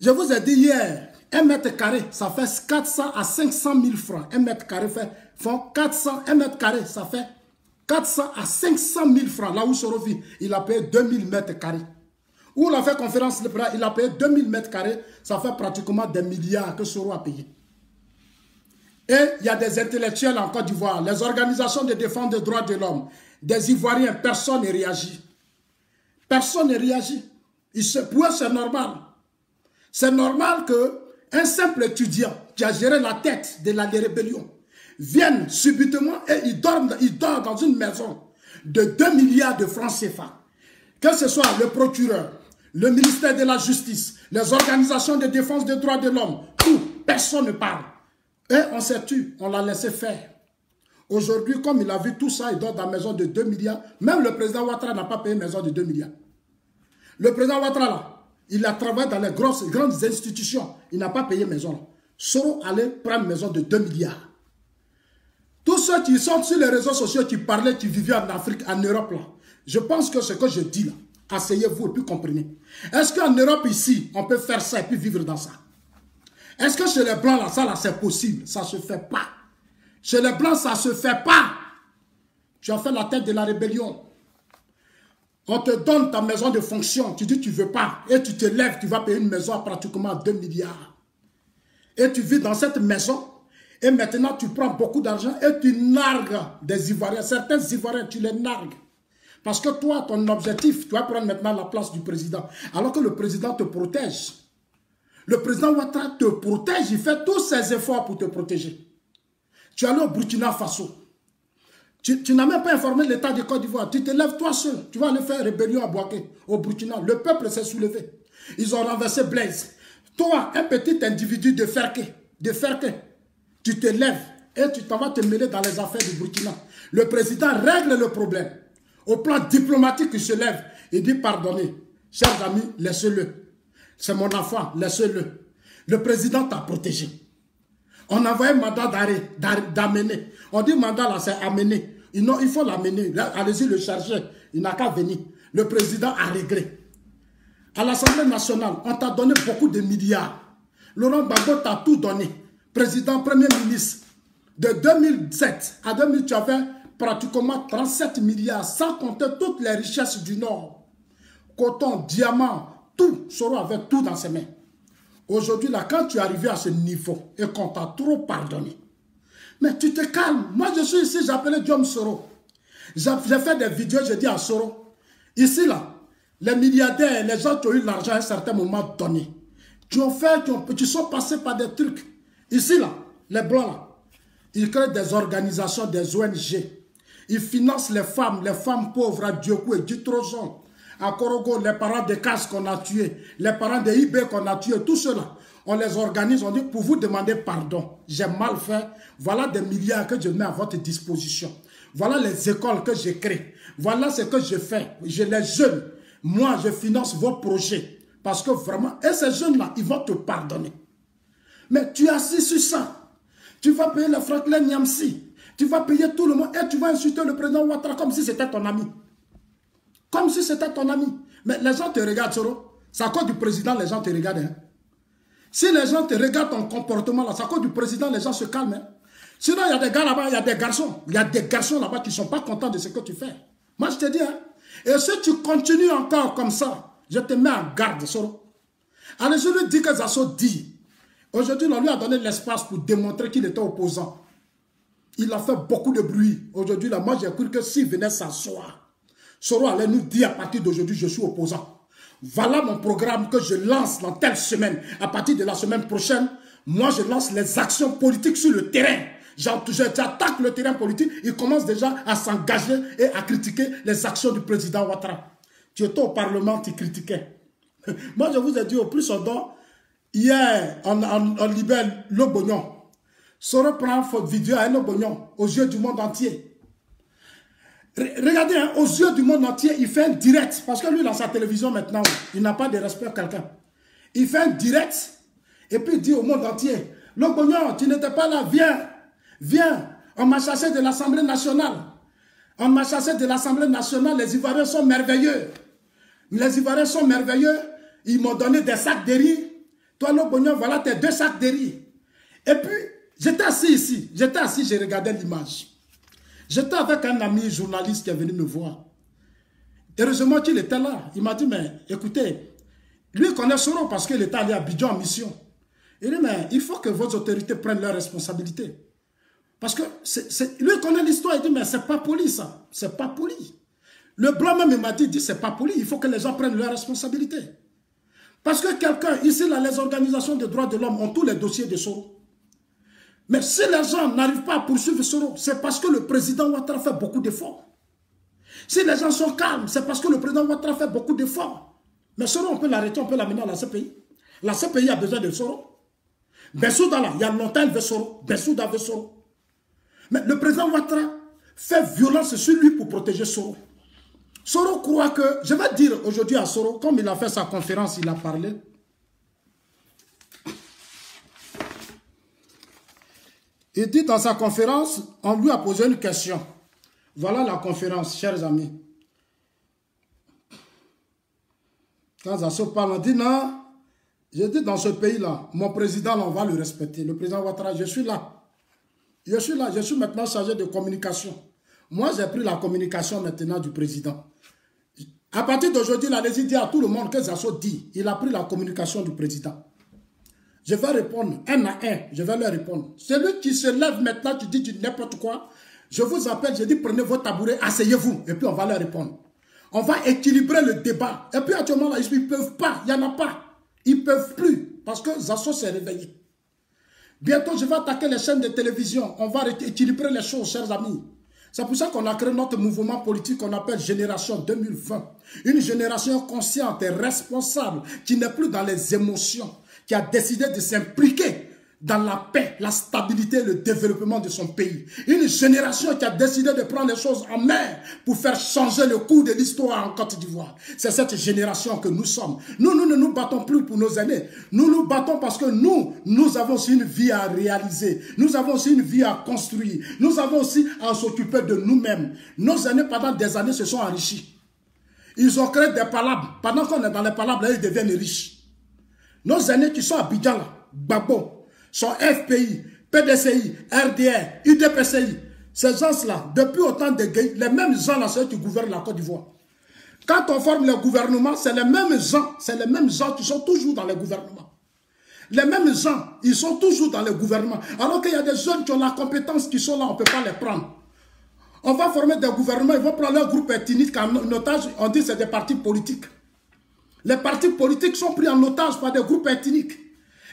Speaker 1: Je vous ai dit hier, 1 mètre carré, ça fait 400 à 500 000 francs. 1 mètre carré font 400, 1 mètre carré, ça fait 400 à 500 000 francs. Là où Soro vit, il a payé 2000 mètres carrés. Où il a fait conférence, il a payé 2000 mètres carrés, ça fait pratiquement des milliards que Soro a payé. Et il y a des intellectuels en Côte d'Ivoire, les organisations de défense des droits de l'homme, des Ivoiriens, personne ne réagit. Personne ne réagit. Pour eux, c'est normal. C'est normal qu'un simple étudiant qui a géré la tête de la rébellion vienne subitement et il dort dans une maison de 2 milliards de francs CFA. Que ce soit le procureur, le ministère de la Justice, les organisations de défense des droits de l'homme, tout, personne ne parle. Et on s'est tué, on l'a laissé faire. Aujourd'hui, comme il a vu tout ça, il dort dans la maison de 2 milliards. Même le président Ouattara n'a pas payé une maison de 2 milliards. Le président Ouattara, là, il a travaillé dans les grandes institutions. Il n'a pas payé maison. Là. Soro allait prendre une maison de 2 milliards. Tous ceux qui sont sur les réseaux sociaux, qui parlaient, qui vivaient en Afrique, en Europe, là, je pense que ce que je dis là, asseyez-vous et puis comprenez. Est-ce qu'en Europe ici, on peut faire ça et puis vivre dans ça? Est-ce que chez les Blancs, là, ça, là, c'est possible? Ça ne se fait pas. Chez les Blancs, ça ne se fait pas. Tu as fait la tête de la rébellion. On te donne ta maison de fonction. Tu dis tu ne veux pas. Et tu te lèves, tu vas payer une maison à pratiquement 2 milliards. Et tu vis dans cette maison. Et maintenant, tu prends beaucoup d'argent et tu nargues des Ivoiriens. Certains Ivoiriens, tu les nargues. Parce que toi, ton objectif, tu vas prendre maintenant la place du président. Alors que le président te protège. Le président Ouattara te protège, il fait tous ses efforts pour te protéger. Tu es allé au Burkina Faso. Tu n'as même pas informé l'État de Côte d'Ivoire. Tu te lèves toi seul. Tu vas aller faire rébellion à Bouaké, au Burkina. Le peuple s'est soulevé. Ils ont renversé Blaise. Toi, un petit individu de Ferké, tu te lèves et tu t'en vas te mêler dans les affaires du Burkina. Le président règle le problème. Au plan diplomatique, il se lève. Il dit pardonnez. Chers amis, laissez-le. C'est mon enfant, laissez-le. Le président t'a protégé. On a envoyé un mandat d'arrêt, d'amener. On dit mandat là, c'est amener. Il faut l'amener. Allez-y le chercher. Il n'a qu'à venir. Le président a réglé. À l'Assemblée nationale, on t'a donné beaucoup de milliards. Laurent Gbagbo t'a tout donné. Président, Premier ministre. De 2007 à 2000, tu avais pratiquement 37 milliards, sans compter toutes les richesses du Nord. Coton, diamant, tout. Soro avait tout dans ses mains. Aujourd'hui, là, quand tu es arrivé à ce niveau et qu'on t'a trop pardonné, mais tu te calmes. Moi, je suis ici, j'appelais Diom Soro. J'ai fait des vidéos, je dis à Soro, Ici, là, les milliardaires, les gens qui ont eu l'argent à un certain moment donné, qui sont passés par des trucs. Ici, là, les blancs, là, ils créent des organisations, des ONG. Ils financent les femmes pauvres à Diokou et Dutroson, à Korogo, les parents des Casse qu'on a tués, les parents des IB qu'on a tués, tout cela. On les organise, on dit pour vous demander pardon. J'ai mal fait. Voilà des milliards que je mets à votre disposition. Voilà les écoles que j'ai créées. Voilà ce que je fais. Je les jeunes. Moi, je finance vos projets. Parce que vraiment, et ces jeunes-là, ils vont te pardonner. Mais tu es assis sur ça. Tu vas payer le Franklin Nyamsi. Tu vas payer tout le monde et tu vas insulter le président Ouattara comme si c'était ton ami. Comme si c'était ton ami. Mais les gens te regardent, Soro. C'est à cause du président, les gens te regardent. Hein. Si les gens te regardent ton comportement là, c'est à cause du président, les gens se calment. Hein. Sinon, il y a des gars là-bas, il y a des garçons. Il y a des garçons là-bas qui ne sont pas contents de ce que tu fais. Moi, je te dis, hein. Et si tu continues encore comme ça, je te mets en garde, Soro. Alors, je lui dis que Zasso dit. Aujourd'hui, on lui a donné l'espace pour démontrer qu'il était opposant. Il a fait beaucoup de bruit. Aujourd'hui, là, moi, j'ai cru que s'il venait s'asseoir, Soro allait nous dire à partir d'aujourd'hui, je suis opposant. Voilà mon programme que je lance dans telle semaine. À partir de la semaine prochaine, moi, je lance les actions politiques sur le terrain. J'attaque le terrain politique. Il commence déjà à s'engager et à critiquer les actions du président Ouattara. Tu étais au Parlement, tu critiquais. Moi, je vous ai dit au plus on donne. Hier, on libère Lobognon. Soro prend votre vidéo à Lobognon aux yeux du monde entier. Regardez, hein, aux yeux du monde entier, il fait un direct. Parce que lui, dans sa télévision maintenant, il n'a pas de respect à quelqu'un. Il fait un direct et puis il dit au monde entier, Lobognon, tu n'étais pas là, viens, viens. On m'a chassé de l'Assemblée nationale. On m'a chassé de l'Assemblée nationale. Les Ivoiriens sont merveilleux. Les Ivoiriens sont merveilleux. Ils m'ont donné des sacs de riz. Toi, Lobognon, voilà tes 2 sacs de riz. Et puis, j'étais assis ici. J'étais assis, j'ai regardé l'image. J'étais avec un ami journaliste qui est venu me voir. Heureusement qu'il était là. Il m'a dit, mais écoutez, lui connaît Soro parce qu'il était allé à Abidjan en mission. Il dit, mais il faut que vos autorités prennent leurs responsabilités. Parce que lui connaît l'histoire. Il dit, mais c'est pas poli ça. C'est pas poli. Le blanc même m'a dit, c'est pas poli. Il faut que les gens prennent leurs responsabilités. Parce que quelqu'un, ici, là, les organisations des droits de l'homme ont tous les dossiers de Soro. Mais si les gens n'arrivent pas à poursuivre Soro, c'est parce que le président Ouattara fait beaucoup d'efforts. Si les gens sont calmes, c'est parce que le président Ouattara fait beaucoup d'efforts. Mais Soro, on peut l'arrêter, on peut l'amener à la CPI. La CPI a besoin de Soro. Bensouda, là, il y a longtemps, il veut Soro. Bensouda veut Soro. Mais le président Ouattara fait violence sur lui pour protéger Soro. Soro croit que, je vais dire aujourd'hui à Soro, comme il a fait sa conférence, il a parlé. Il dit dans sa conférence, on lui a posé une question. Voilà la conférence, chers amis. Quand Zasso parle, on dit non, je dis dans ce pays-là, mon président, on va le respecter. Le président Ouattara, je suis là. Je suis là, je suis maintenant chargé de communication. Moi, j'ai pris la communication maintenant du président. À partir d'aujourd'hui, allez-y dire à tout le monde que Zasso dit, il a pris la communication du président. Je vais répondre un à un, je vais leur répondre. Celui qui se lève maintenant, qui dit n'importe quoi, je vous appelle, je dis prenez vos tabourets, asseyez-vous, et puis on va leur répondre. On va équilibrer le débat. Et puis actuellement, là, ils ne peuvent pas, il n'y en a pas. Ils ne peuvent plus, parce que Zasso s'est réveillé. Bientôt, je vais attaquer les chaînes de télévision. On va équilibrer les choses, chers amis. C'est pour ça qu'on a créé notre mouvement politique qu'on appelle Génération 2020. Une génération consciente et responsable qui n'est plus dans les émotions, qui a décidé de s'impliquer dans la paix, la stabilité et le développement de son pays. Une génération qui a décidé de prendre les choses en main pour faire changer le cours de l'histoire en Côte d'Ivoire. C'est cette génération que nous sommes. Nous ne nous battons plus pour nos aînés. Nous nous battons parce que nous avons aussi une vie à réaliser. Nous avons aussi une vie à construire. Nous avons aussi à s'occuper de nous-mêmes. Nos aînés, pendant des années, se sont enrichis. Ils ont créé des palabres. Pendant qu'on est dans les palabres, là, ils deviennent riches. Nos aînés qui sont à Abidjan, là, Gbagbo, sont FPI, PDCI, RDR, UDPCI. Ces gens-là, depuis autant de guerres, les mêmes gens là, qui gouvernent la Côte d'Ivoire. Quand on forme le gouvernement, c'est les mêmes gens qui sont toujours dans le gouvernement. Les mêmes gens, ils sont toujours dans le gouvernement. Alors qu'il y a des jeunes qui ont la compétence, qui sont là, on ne peut pas les prendre. On va former des gouvernements, ils vont prendre leur groupe ethnique en otage, on dit que c'est des partis politiques. Les partis politiques sont pris en otage par des groupes ethniques.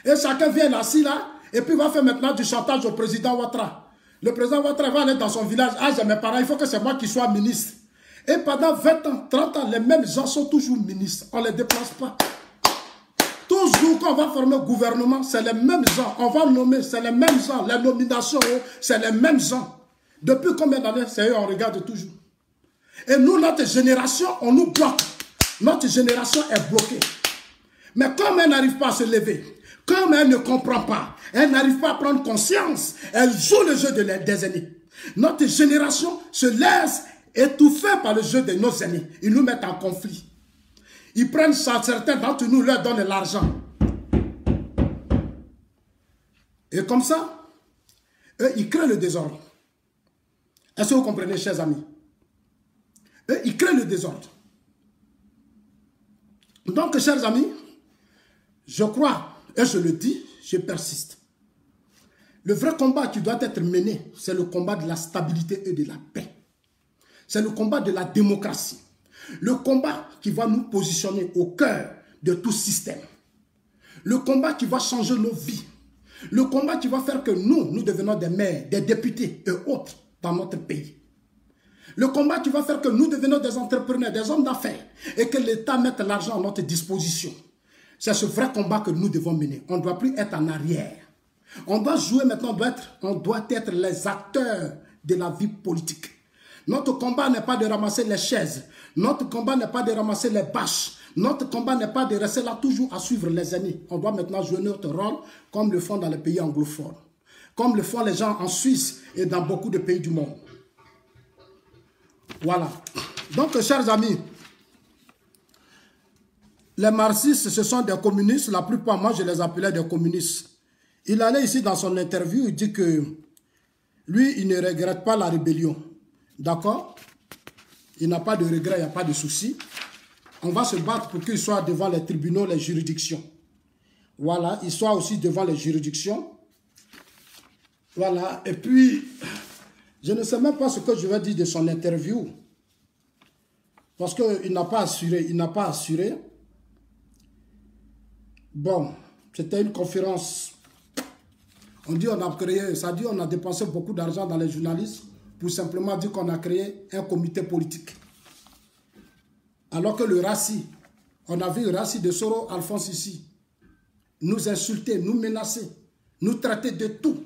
Speaker 1: Et chacun vient assis là, et puis va faire maintenant du chantage au président Ouattara. Le président Ouattara va aller dans son village, ah j'ai mes parents, il faut que c'est moi qui sois ministre. Et pendant 20 ans, 30 ans, les mêmes gens sont toujours ministres, on ne les déplace pas. Toujours quand on va former un gouvernement, c'est les mêmes gens, on va nommer, c'est les mêmes gens, les nominations, c'est les mêmes gens. Depuis combien d'années, c'est eux, on regarde toujours. Et nous, notre génération, on nous bloque. Notre génération est bloquée. Mais comme elle n'arrive pas à se lever, comme elle ne comprend pas, elle n'arrive pas à prendre conscience, elle joue le jeu des aînés. Notre génération se laisse étouffer par le jeu de nos aînés. Ils nous mettent en conflit. Ils prennent ça, certains d'entre nous leur donnent l'argent. Et comme ça, eux, ils créent le désordre. Est-ce que vous comprenez, chers amis? Eux, ils créent le désordre. Donc, chers amis, je crois, et je le dis, je persiste. Le vrai combat qui doit être mené, c'est le combat de la stabilité et de la paix. C'est le combat de la démocratie. Le combat qui va nous positionner au cœur de tout système. Le combat qui va changer nos vies. Le combat qui va faire que nous devenons des maires, des députés et autres dans notre pays. Le combat qui va faire que nous devenons des entrepreneurs, des hommes d'affaires et que l'État mette l'argent à notre disposition. C'est ce vrai combat que nous devons mener. On ne doit plus être en arrière. On doit jouer maintenant, on doit être les acteurs de la vie politique. Notre combat n'est pas de ramasser les chaises. Notre combat n'est pas de ramasser les bâches. Notre combat n'est pas de rester là toujours à suivre les ennemis. On doit maintenant jouer notre rôle comme le font dans les pays anglophones. Comme le font les gens en Suisse et dans beaucoup de pays du monde. Voilà. Donc, chers amis, les marxistes, ce sont des communistes. La plupart, moi, je les appelais des communistes. Il allait ici dans son interview, il dit que lui, il ne regrette pas la rébellion. D'accord? Il n'a pas de regret, il n'y a pas de souci. On va se battre pour qu'il soit devant les tribunaux, les juridictions. Voilà, il soit aussi devant les juridictions. Voilà, et puis, je ne sais même pas ce que je vais dire de son interview. Parce qu'il n'a pas assuré, il n'a pas assuré. Bon, c'était une conférence. On dit on a créé, ça dit on a dépensé beaucoup d'argent dans les journalistes pour simplement dire qu'on a créé un comité politique. Alors que le RACI, on a vu le RACI de Soro Alphonse ici, nous insulter, nous menacer, nous traiter de tout.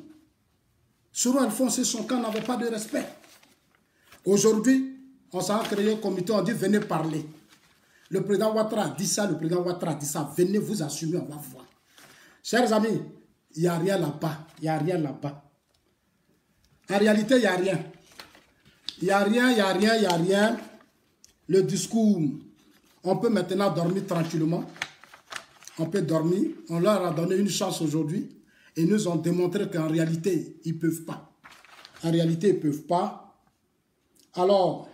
Speaker 1: Soro Alphonse et son camp n'avaient pas de respect. Aujourd'hui, on s'est créé un comité, on dit venez parler. Le président Ouattara dit ça, le président Ouattara dit ça. Venez vous assumer, on va voir. Chers amis, il n'y a rien là-bas. Il n'y a rien là-bas. En réalité, il n'y a rien. Il n'y a rien, il n'y a rien, il n'y a rien. Le discours, on peut maintenant dormir tranquillement. On peut dormir. On leur a donné une chance aujourd'hui. Et nous ont démontré qu'en réalité, ils ne peuvent pas. En réalité, ils ne peuvent pas. Alors,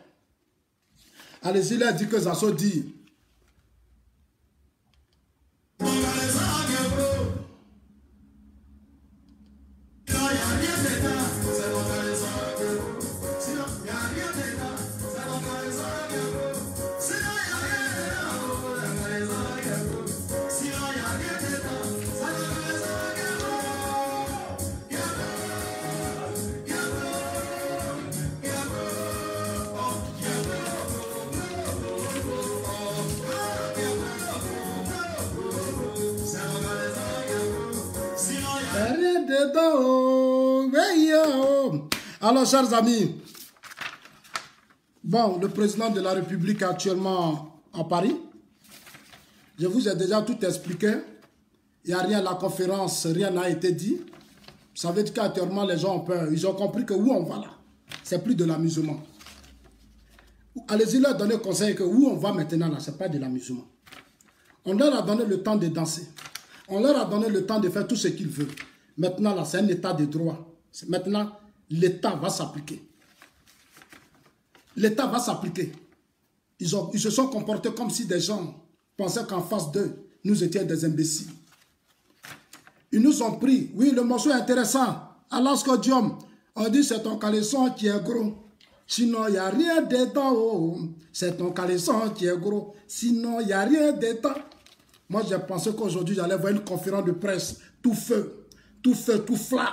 Speaker 1: allez-y, là, dit que Zasso dit. Alors, chers amis, bon, le président de la République est actuellement à Paris. Je vous ai déjà tout expliqué. Il n'y a rien à la conférence, rien n'a été dit. Ça veut dire qu'actuellement, les gens ont peur. Ils ont compris que où on va là, c'est plus de l'amusement. Allez-y leur donner conseil que où on va maintenant là, ce n'est pas de l'amusement. On leur a donné le temps de danser. On leur a donné le temps de faire tout ce qu'ils veulent. Maintenant là, c'est un état de droit. Maintenant, l'État va s'appliquer. L'État va s'appliquer. Ils se sont comportés comme si des gens pensaient qu'en face d'eux, nous étions des imbéciles. Ils nous ont pris. Oui, le morceau est intéressant. Alaska Diom, on dit c'est ton caleçon qui est gros. Sinon, il n'y a rien dedans. Oh. C'est ton caleçon qui est gros. Sinon, il n'y a rien dedans. Moi, j'ai pensé qu'aujourd'hui, j'allais voir une conférence de presse. Tout feu, tout flamme.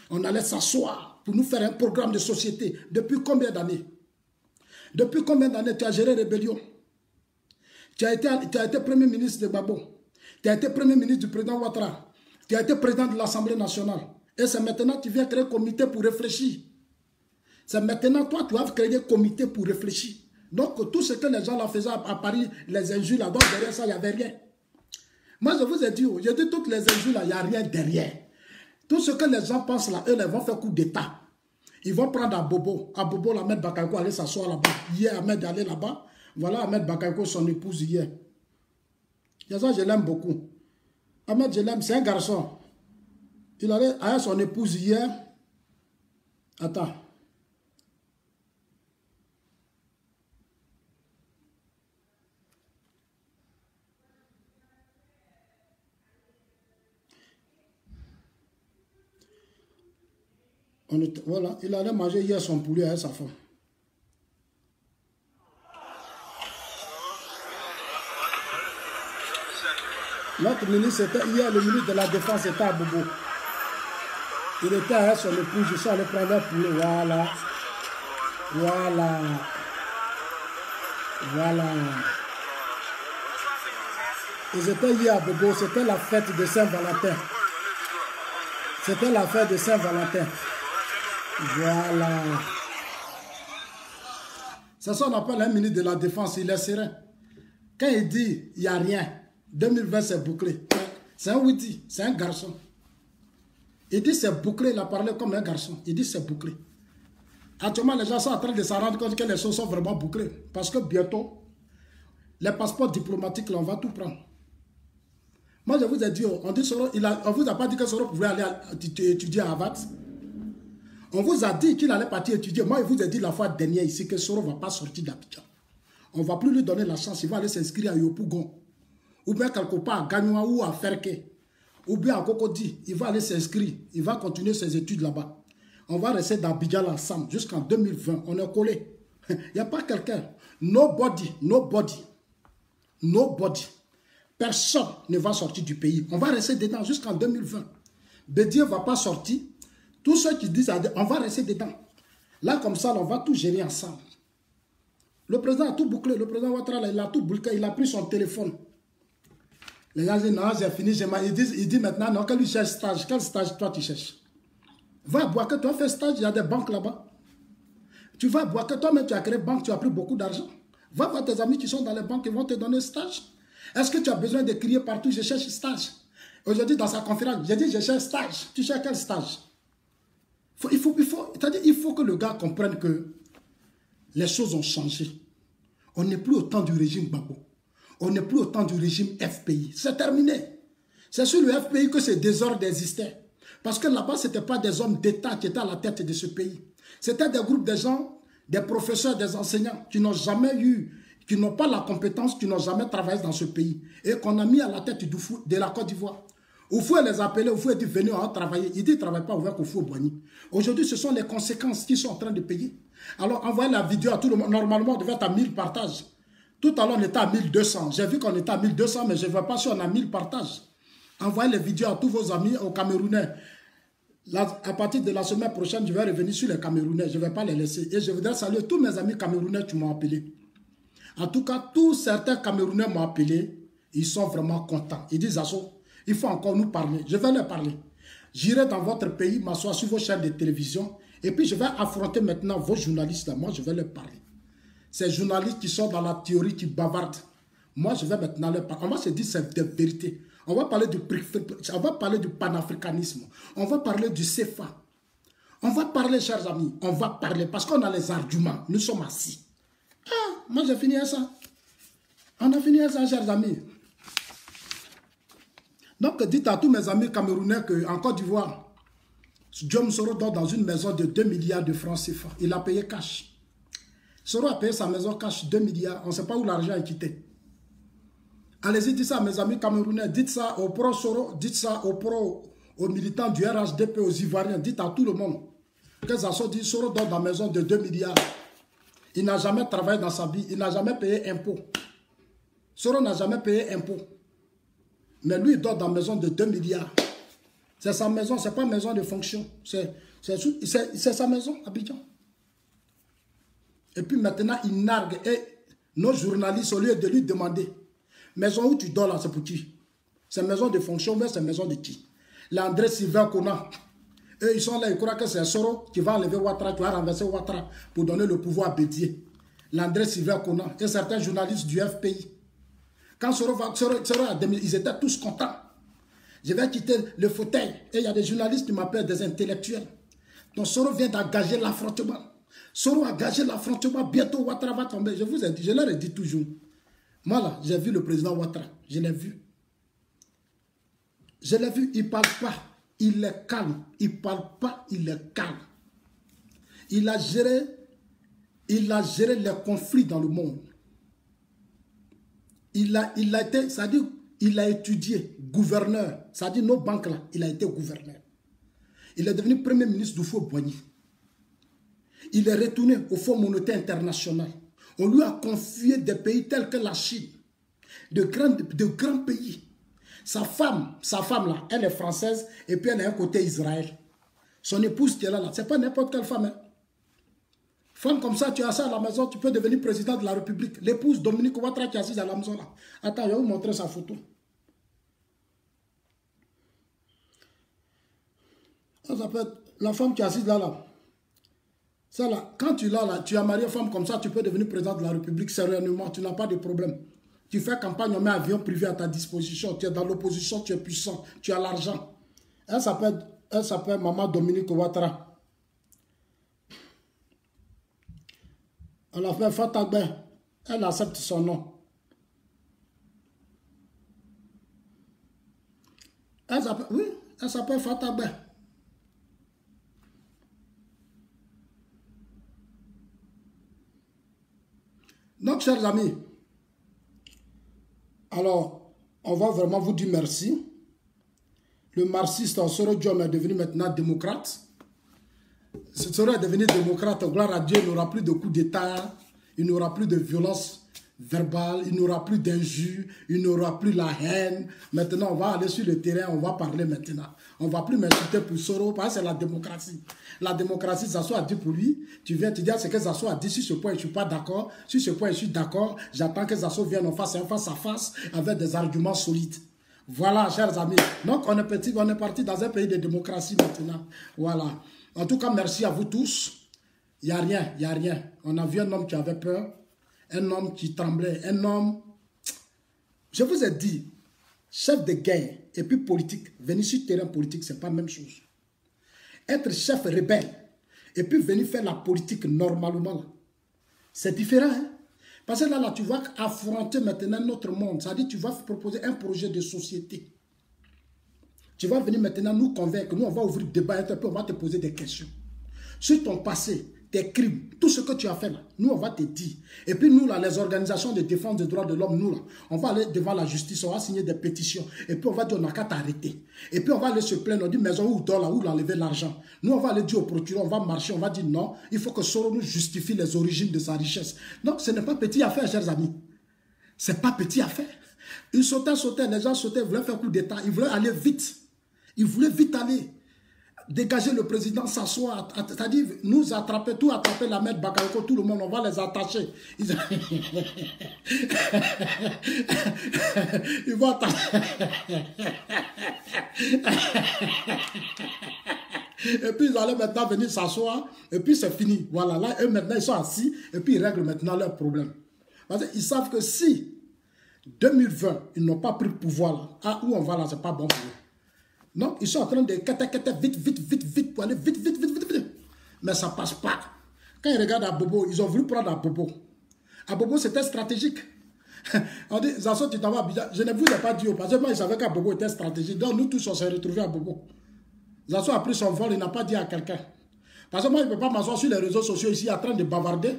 Speaker 1: On allait s'asseoir pour nous faire un programme de société. Depuis combien d'années? Depuis combien d'années tu as géré rébellion? Tu as été premier ministre de Gbagbo. Tu as été premier ministre du président Ouattara. Tu as été président de l'Assemblée nationale. Et c'est maintenant que tu viens créer un comité pour réfléchir. C'est maintenant, toi, tu as créé un comité pour réfléchir. Donc, tout ce que les gens là faisaient à Paris, les injures là, donc derrière ça, il n'y avait rien. Moi, je vous ai dit, toutes les injures là, il n'y a rien derrière. Tout ce que les gens pensent là, eux, ils vont faire coup d'état. Ils vont prendre à Bobo, Ahmed Bakayoko, aller s'asseoir là-bas. Hier, Ahmed est allé là-bas. Voilà Ahmed Bakayoko, son épouse hier. Et ça, je l'aime beaucoup. Ahmed, je l'aime, c'est un garçon. Il allait avec son épouse hier. Attends. Voilà, il allait manger hier son poulet avec sa femme. Notre ministre, c'était hier, le ministre de la Défense était à Bobo. Il était avec son épouse, je suis allé prendre un poulet. Voilà. Voilà. Voilà. Ils étaient hier à Bobo, c'était la fête de Saint-Valentin. C'était la fête de Saint-Valentin. Voilà. C'est ça qu'on appelle un ministre de la Défense, il est serein. Quand il dit, il n'y a rien, 2020 c'est bouclé. C'est un witty, c'est un garçon. Il dit c'est bouclé, il a parlé comme un garçon. Il dit c'est bouclé. Actuellement, les gens sont en train de se rendre compte que les choses sont vraiment bouclées. Parce que bientôt, les passeports diplomatiques, là, on va tout prendre. Moi, je vous ai dit, on ne vous a pas dit que Soro pouvait aller étudier à Harvard. On vous a dit qu'il allait partir étudier. Moi, je vous ai dit la fois dernière ici que Soro ne va pas sortir d'Abidjan. On ne va plus lui donner la chance. Il va aller s'inscrire à Yopougon. Ou bien quelque part à Gagnoua ou à Ferke. Ou bien à Cocody. Il va aller s'inscrire. Il va continuer ses études là-bas. On va rester dans Abidjan ensemble jusqu'en 2020. On est collés. Il n'y a pas quelqu'un. Nobody. Personne ne va sortir du pays. On va rester dedans jusqu'en 2020. Bédier ne va pas sortir. Tous ceux qui disent, on va rester dedans. Là, comme ça, on va tout gérer ensemble. Le président a tout bouclé. Le président Ouattara, il a tout bouclé. Il a pris son téléphone. Les gens disent, non, j'ai fini. Il dit maintenant, non, que lui cherche stage. Quel stage toi tu cherches? Va à Boaké, tu as fait stage, il y a des banques là-bas. Tu vas à Boaké, toi-même tu as créé banque, tu as pris beaucoup d'argent. Va voir tes amis qui sont dans les banques, ils vont te donner stage. Est-ce que tu as besoin de crier partout, je cherche stage? Aujourd'hui, dans sa conférence, j'ai dit, je cherche stage. Tu cherches quel stage? Il faut que le gars comprenne que les choses ont changé. On n'est plus au temps du régime Gbagbo. On n'est plus au temps du régime FPI. C'est terminé. C'est sur le FPI que ces désordres existaient. Parce que là-bas, ce n'étaient pas des hommes d'État qui étaient à la tête de ce pays. C'était des groupes de gens, des professeurs, des enseignants qui n'ont jamais eu, qui n'ont pas la compétence, qui n'ont jamais travaillé dans ce pays. Et qu'on a mis à la tête de la Côte d'Ivoire. Oufou les appelait, Oufou dit venez on travailler. Il dit travaille pas avec Oufou Boigny. Aujourd'hui, ce sont les conséquences qu'ils sont en train de payer. Alors envoyez la vidéo à tout le monde. Normalement, on devait être à 1000 partages. Tout à l'heure, on était à 1200. J'ai vu qu'on était à 1200, mais je ne vois pas si on a 1000 partages. Envoyez les vidéos à tous vos amis aux Camerounais. Là, à partir de la semaine prochaine, je vais revenir sur les Camerounais. Je ne vais pas les laisser. Et je voudrais saluer tous mes amis Camerounais qui m'ont appelé. En tout cas, tous certains Camerounais m'ont appelé. Ils sont vraiment contents. Ils disent, Asso, il faut encore nous parler. Je vais leur parler. J'irai dans votre pays, m'asseoir sur vos chaînes de télévision. Et puis, je vais affronter maintenant vos journalistes. Là. Moi, je vais leur parler. Ces journalistes qui sont dans la théorie, qui bavardent. Moi, je vais maintenant leur parler. On va se dire cette vérité. On va parler du panafricanisme. On va parler du CFA. On va parler, chers amis. On va parler parce qu'on a les arguments. Nous sommes assis. Ah, moi, j'ai fini à ça. On a fini à ça, chers amis. Donc, dites à tous mes amis camerounais qu'en Côte d'Ivoire, John Soro dort dans une maison de 2 milliards de francs CFA. Il a payé cash. Soro a payé sa maison cash 2 milliards. On ne sait pas où l'argent est quitté. Allez-y, dites ça à mes amis camerounais. Dites ça aux pro-Soro. Dites ça aux militants du RHDP, aux Ivoiriens. Dites à tout le monde. Que Zasso dit, Soro dort dans la maison de 2 milliards. Il n'a jamais travaillé dans sa vie. Il n'a jamais payé impôt. Soro n'a jamais payé impôt. Mais lui, il dort dans la maison de 2 milliards. C'est sa maison, ce n'est pas une maison de fonction. C'est sa maison, Abidjan. Et puis maintenant, il nargue. Et nos journalistes, au lieu de lui demander, maison où tu dors là, c'est pour qui? C'est maison de fonction, mais c'est maison de qui? L'André Sylvain Kona. Eux, ils sont là, ils croient que c'est Soro qui va enlever Ouattara, qui va renverser Ouattara pour donner le pouvoir à Bédier. L'André Sylvain Kona et certains journalistes du FPI. Quand Soro a démissionné, ils étaient tous contents. Je vais quitter le fauteuil. Et il y a des journalistes qui m'appellent des intellectuels. Donc Soro vient d'engager l'affrontement. Soro a engagé l'affrontement. Bientôt Ouattara va tomber. Je vous ai dit, je leur ai dit toujours. Moi là, j'ai vu le président Ouattara. Je l'ai vu. Je l'ai vu, il ne parle pas. Il est calme. Il ne parle pas, il est calme. Il a géré les conflits dans le monde. Il a été, c'est-à-dire, il a étudié gouverneur. C'est-à-dire, nos banques là, il a été gouverneur. Il est devenu premier ministre du Houphouët-Boigny. Il est retourné au Fonds monétaire international. On lui a confié des pays tels que la Chine, de grands pays. Sa femme là, elle est française et puis elle est à côté Israël. Son épouse qui est là, c'est pas n'importe quelle femme. Hein. Femme comme ça, tu as ça à la maison, tu peux devenir président de la République. L'épouse Dominique Ouattara qui est assise à la maison là. Attends, je vais vous montrer sa photo. Ça s'appelle la femme qui est assise là. Ça là, quand tu l'as là, tu as marié une femme comme ça, tu peux devenir président de la République sereinement, tu n'as pas de problème. Tu fais campagne, on met un avion privé à ta disposition, tu es dans l'opposition, tu es puissant, tu as l'argent. Elle s'appelle Maman Dominique Ouattara. Elle a fait Fatagbe, elle accepte son nom. Elle s'appelle Fatagbe. Donc, chers amis, alors, on va vraiment vous dire merci. Le marxiste Soro Diom est devenu maintenant démocrate. Soro est devenu démocrate, gloire à Dieu, il n'aura plus de coups d'État, il n'aura plus de violence verbale, il n'aura plus d'injures, il n'aura plus la haine. Maintenant, on va aller sur le terrain, on va parler maintenant. On ne va plus m'insulter pour Soro, parce que c'est la démocratie. La démocratie, Zasso a dit pour lui, tu viens te dire ce que Zasso a dit, sur ce point je ne suis pas d'accord, sur ce point je suis d'accord, j'attends que Zasso vienne en face à face avec des arguments solides. Voilà, chers amis. Donc, on est parti dans un pays de démocratie maintenant. Voilà. En tout cas, merci à vous tous. Il n'y a rien, il n'y a rien. On a vu un homme qui avait peur, un homme qui tremblait, un homme... Je vous ai dit, chef de guerre et puis politique, venir sur le terrain politique, ce n'est pas la même chose. Être chef rebelle et puis venir faire la politique normalement, c'est différent. Hein? Parce que là, tu vas affronter maintenant notre monde. C'est-à-dire tu vas proposer un projet de société. Tu vas venir maintenant nous convaincre. Nous, on va ouvrir le débat et puis on va te poser des questions. Sur ton passé, tes crimes, tout ce que tu as fait là, nous, on va te dire. Et puis nous, là, les organisations de défense des droits de l'homme, nous, là, on va aller devant la justice, on va signer des pétitions. Et puis on va dire, on n'a qu'à t'arrêter. Et puis on va aller se plaindre, on dit, maison où dort là, où l'enlever l'argent. Nous, on va aller dire au procureur, on va marcher, on va dire, non, il faut que Soro nous justifie les origines de sa richesse. Donc, ce n'est pas petit à faire, chers amis. Ce n'est pas petit à faire. Ils sautaient, les gens sautaient, ils voulaient faire coup d'État, ils voulaient aller vite. Ils voulaient vite aller. Dégager le président, s'asseoir, c'est-à-dire nous attraper, tout attraper, la mettre Bakayoko, tout le monde, on va les attacher. Ils vont attacher. Et puis ils allaient maintenant venir s'asseoir, et puis c'est fini. Voilà, là, eux maintenant ils sont assis, et puis ils règlent maintenant leurs problèmes. Parce qu'ils savent que si 2020, ils n'ont pas pris le pouvoir là, ah, où on va là, c'est pas bon pour eux. Donc, ils sont en train de vite, pour aller vite. Mais ça ne passe pas. Quand ils regardent Abobo, ils ont voulu prendre Abobo. Abobo, c'était stratégique. On dit, Zasso, tu t'en vas à Abidjan. Je ne vous ai pas dit, parce que moi, ils savaient qu'Abobo était stratégique. Donc, nous tous, on s'est retrouvés à Abobo. Zasso a pris son vol, il n'a pas dit à quelqu'un. Parce que moi, je ne peux pas m'asseoir sur les réseaux sociaux ici, en train de bavarder.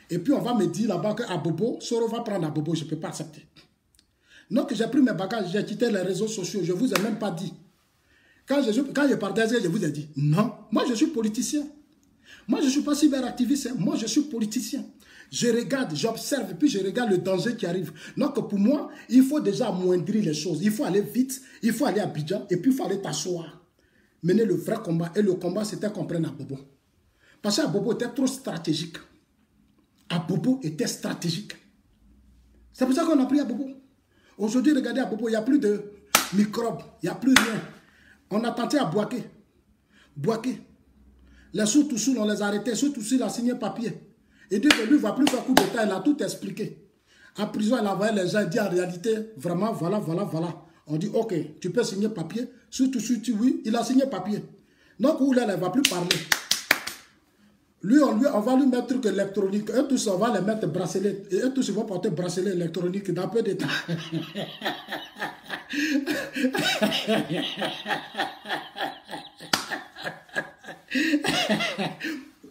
Speaker 1: Et puis, on va me dire là-bas qu'Abobo, Soro va prendre Abobo. Je ne peux pas accepter. Donc, j'ai pris mes bagages, j'ai quitté les réseaux sociaux. Je ne vous ai même pas dit. Quand je partais, je vous ai dit, non, moi je suis politicien. Moi, je ne suis pas cyberactiviste, hein. Moi, je suis politicien. Je regarde, j'observe, puis je regarde le danger qui arrive. Donc, pour moi, il faut déjà amoindrir les choses. Il faut aller vite, il faut aller à Abidjan, et puis il faut aller t'asseoir. Mener le vrai combat. Et le combat, c'était qu'on prenne Abobo. Parce qu'Abobo était trop stratégique. Abobo était stratégique. C'est pour ça qu'on a pris Abobo. Aujourd'hui, regardez Abobo, il n'y a plus de microbes, il n'y a plus rien. On a tenté à Bouaké. Bouaké. Les sous-Toussoul, on les a arrêtés. Sous-Toussoul, il a signé papier. Il dit que lui ne va plus faire coup d'état, il a tout expliqué. En prison, il a envoyé les gens, il dit en réalité, vraiment, voilà. On dit, ok, tu peux signer papier. Sous-Toussoul, oui, il a signé papier. Donc, où là, il ne va plus parler. Lui, on va lui mettre truc électronique. Eux tous, on va les mettre bracelet. Et eux tous, ils vont porter bracelet électronique dans peu de temps.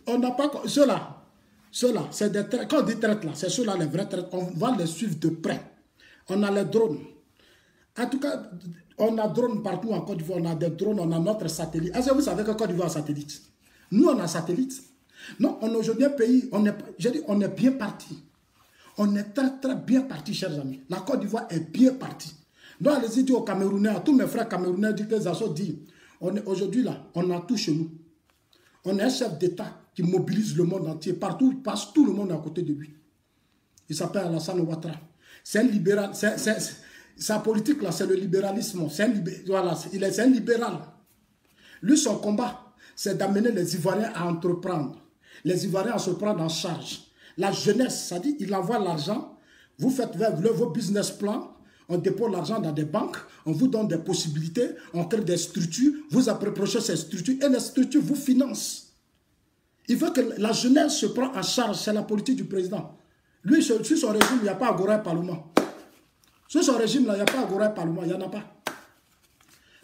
Speaker 1: On n'a pas... Ceux-là, c'est des traites. Quand on dit traite là, c'est ceux-là les vrais traites. On va les suivre de près. On a les drones. En tout cas, on a drones partout en Côte d'Ivoire. On a des drones, on a notre satellite. Est-ce que vous savez que Côte d'Ivoire a un satellite? Nous, on a un satellite. Non, on est aujourd'hui un pays, on est bien parti. On est très, très bien parti, chers amis. La Côte d'Ivoire est bien partie. Donc, allez-y dire aux Camerounais, à tous mes frères Camerounais, disent que Zasso dit, aujourd'hui là, on a tout chez nous. On est un chef d'État qui mobilise le monde entier. Partout, il passe, tout le monde est à côté de lui. Il s'appelle Alassane Ouattara. C'est un libéral. Sa politique là, c'est le libéralisme. C'est un libéral. Lui, son combat, c'est d'amener les Ivoiriens à entreprendre. Les Ivoiriens à se prendre en charge. La jeunesse, ça dit, il envoie l'argent, vous faites vos business plans, on dépose l'argent dans des banques, on vous donne des possibilités, on crée des structures, vous approchez ces structures et les structures vous financent. Il faut que la jeunesse se prenne en charge, c'est la politique du président. Lui, sur son régime, il n'y a pas Agora et Parlement. Sur son régime, là, il n'y a pas Agora et Parlement, il n'y en a pas.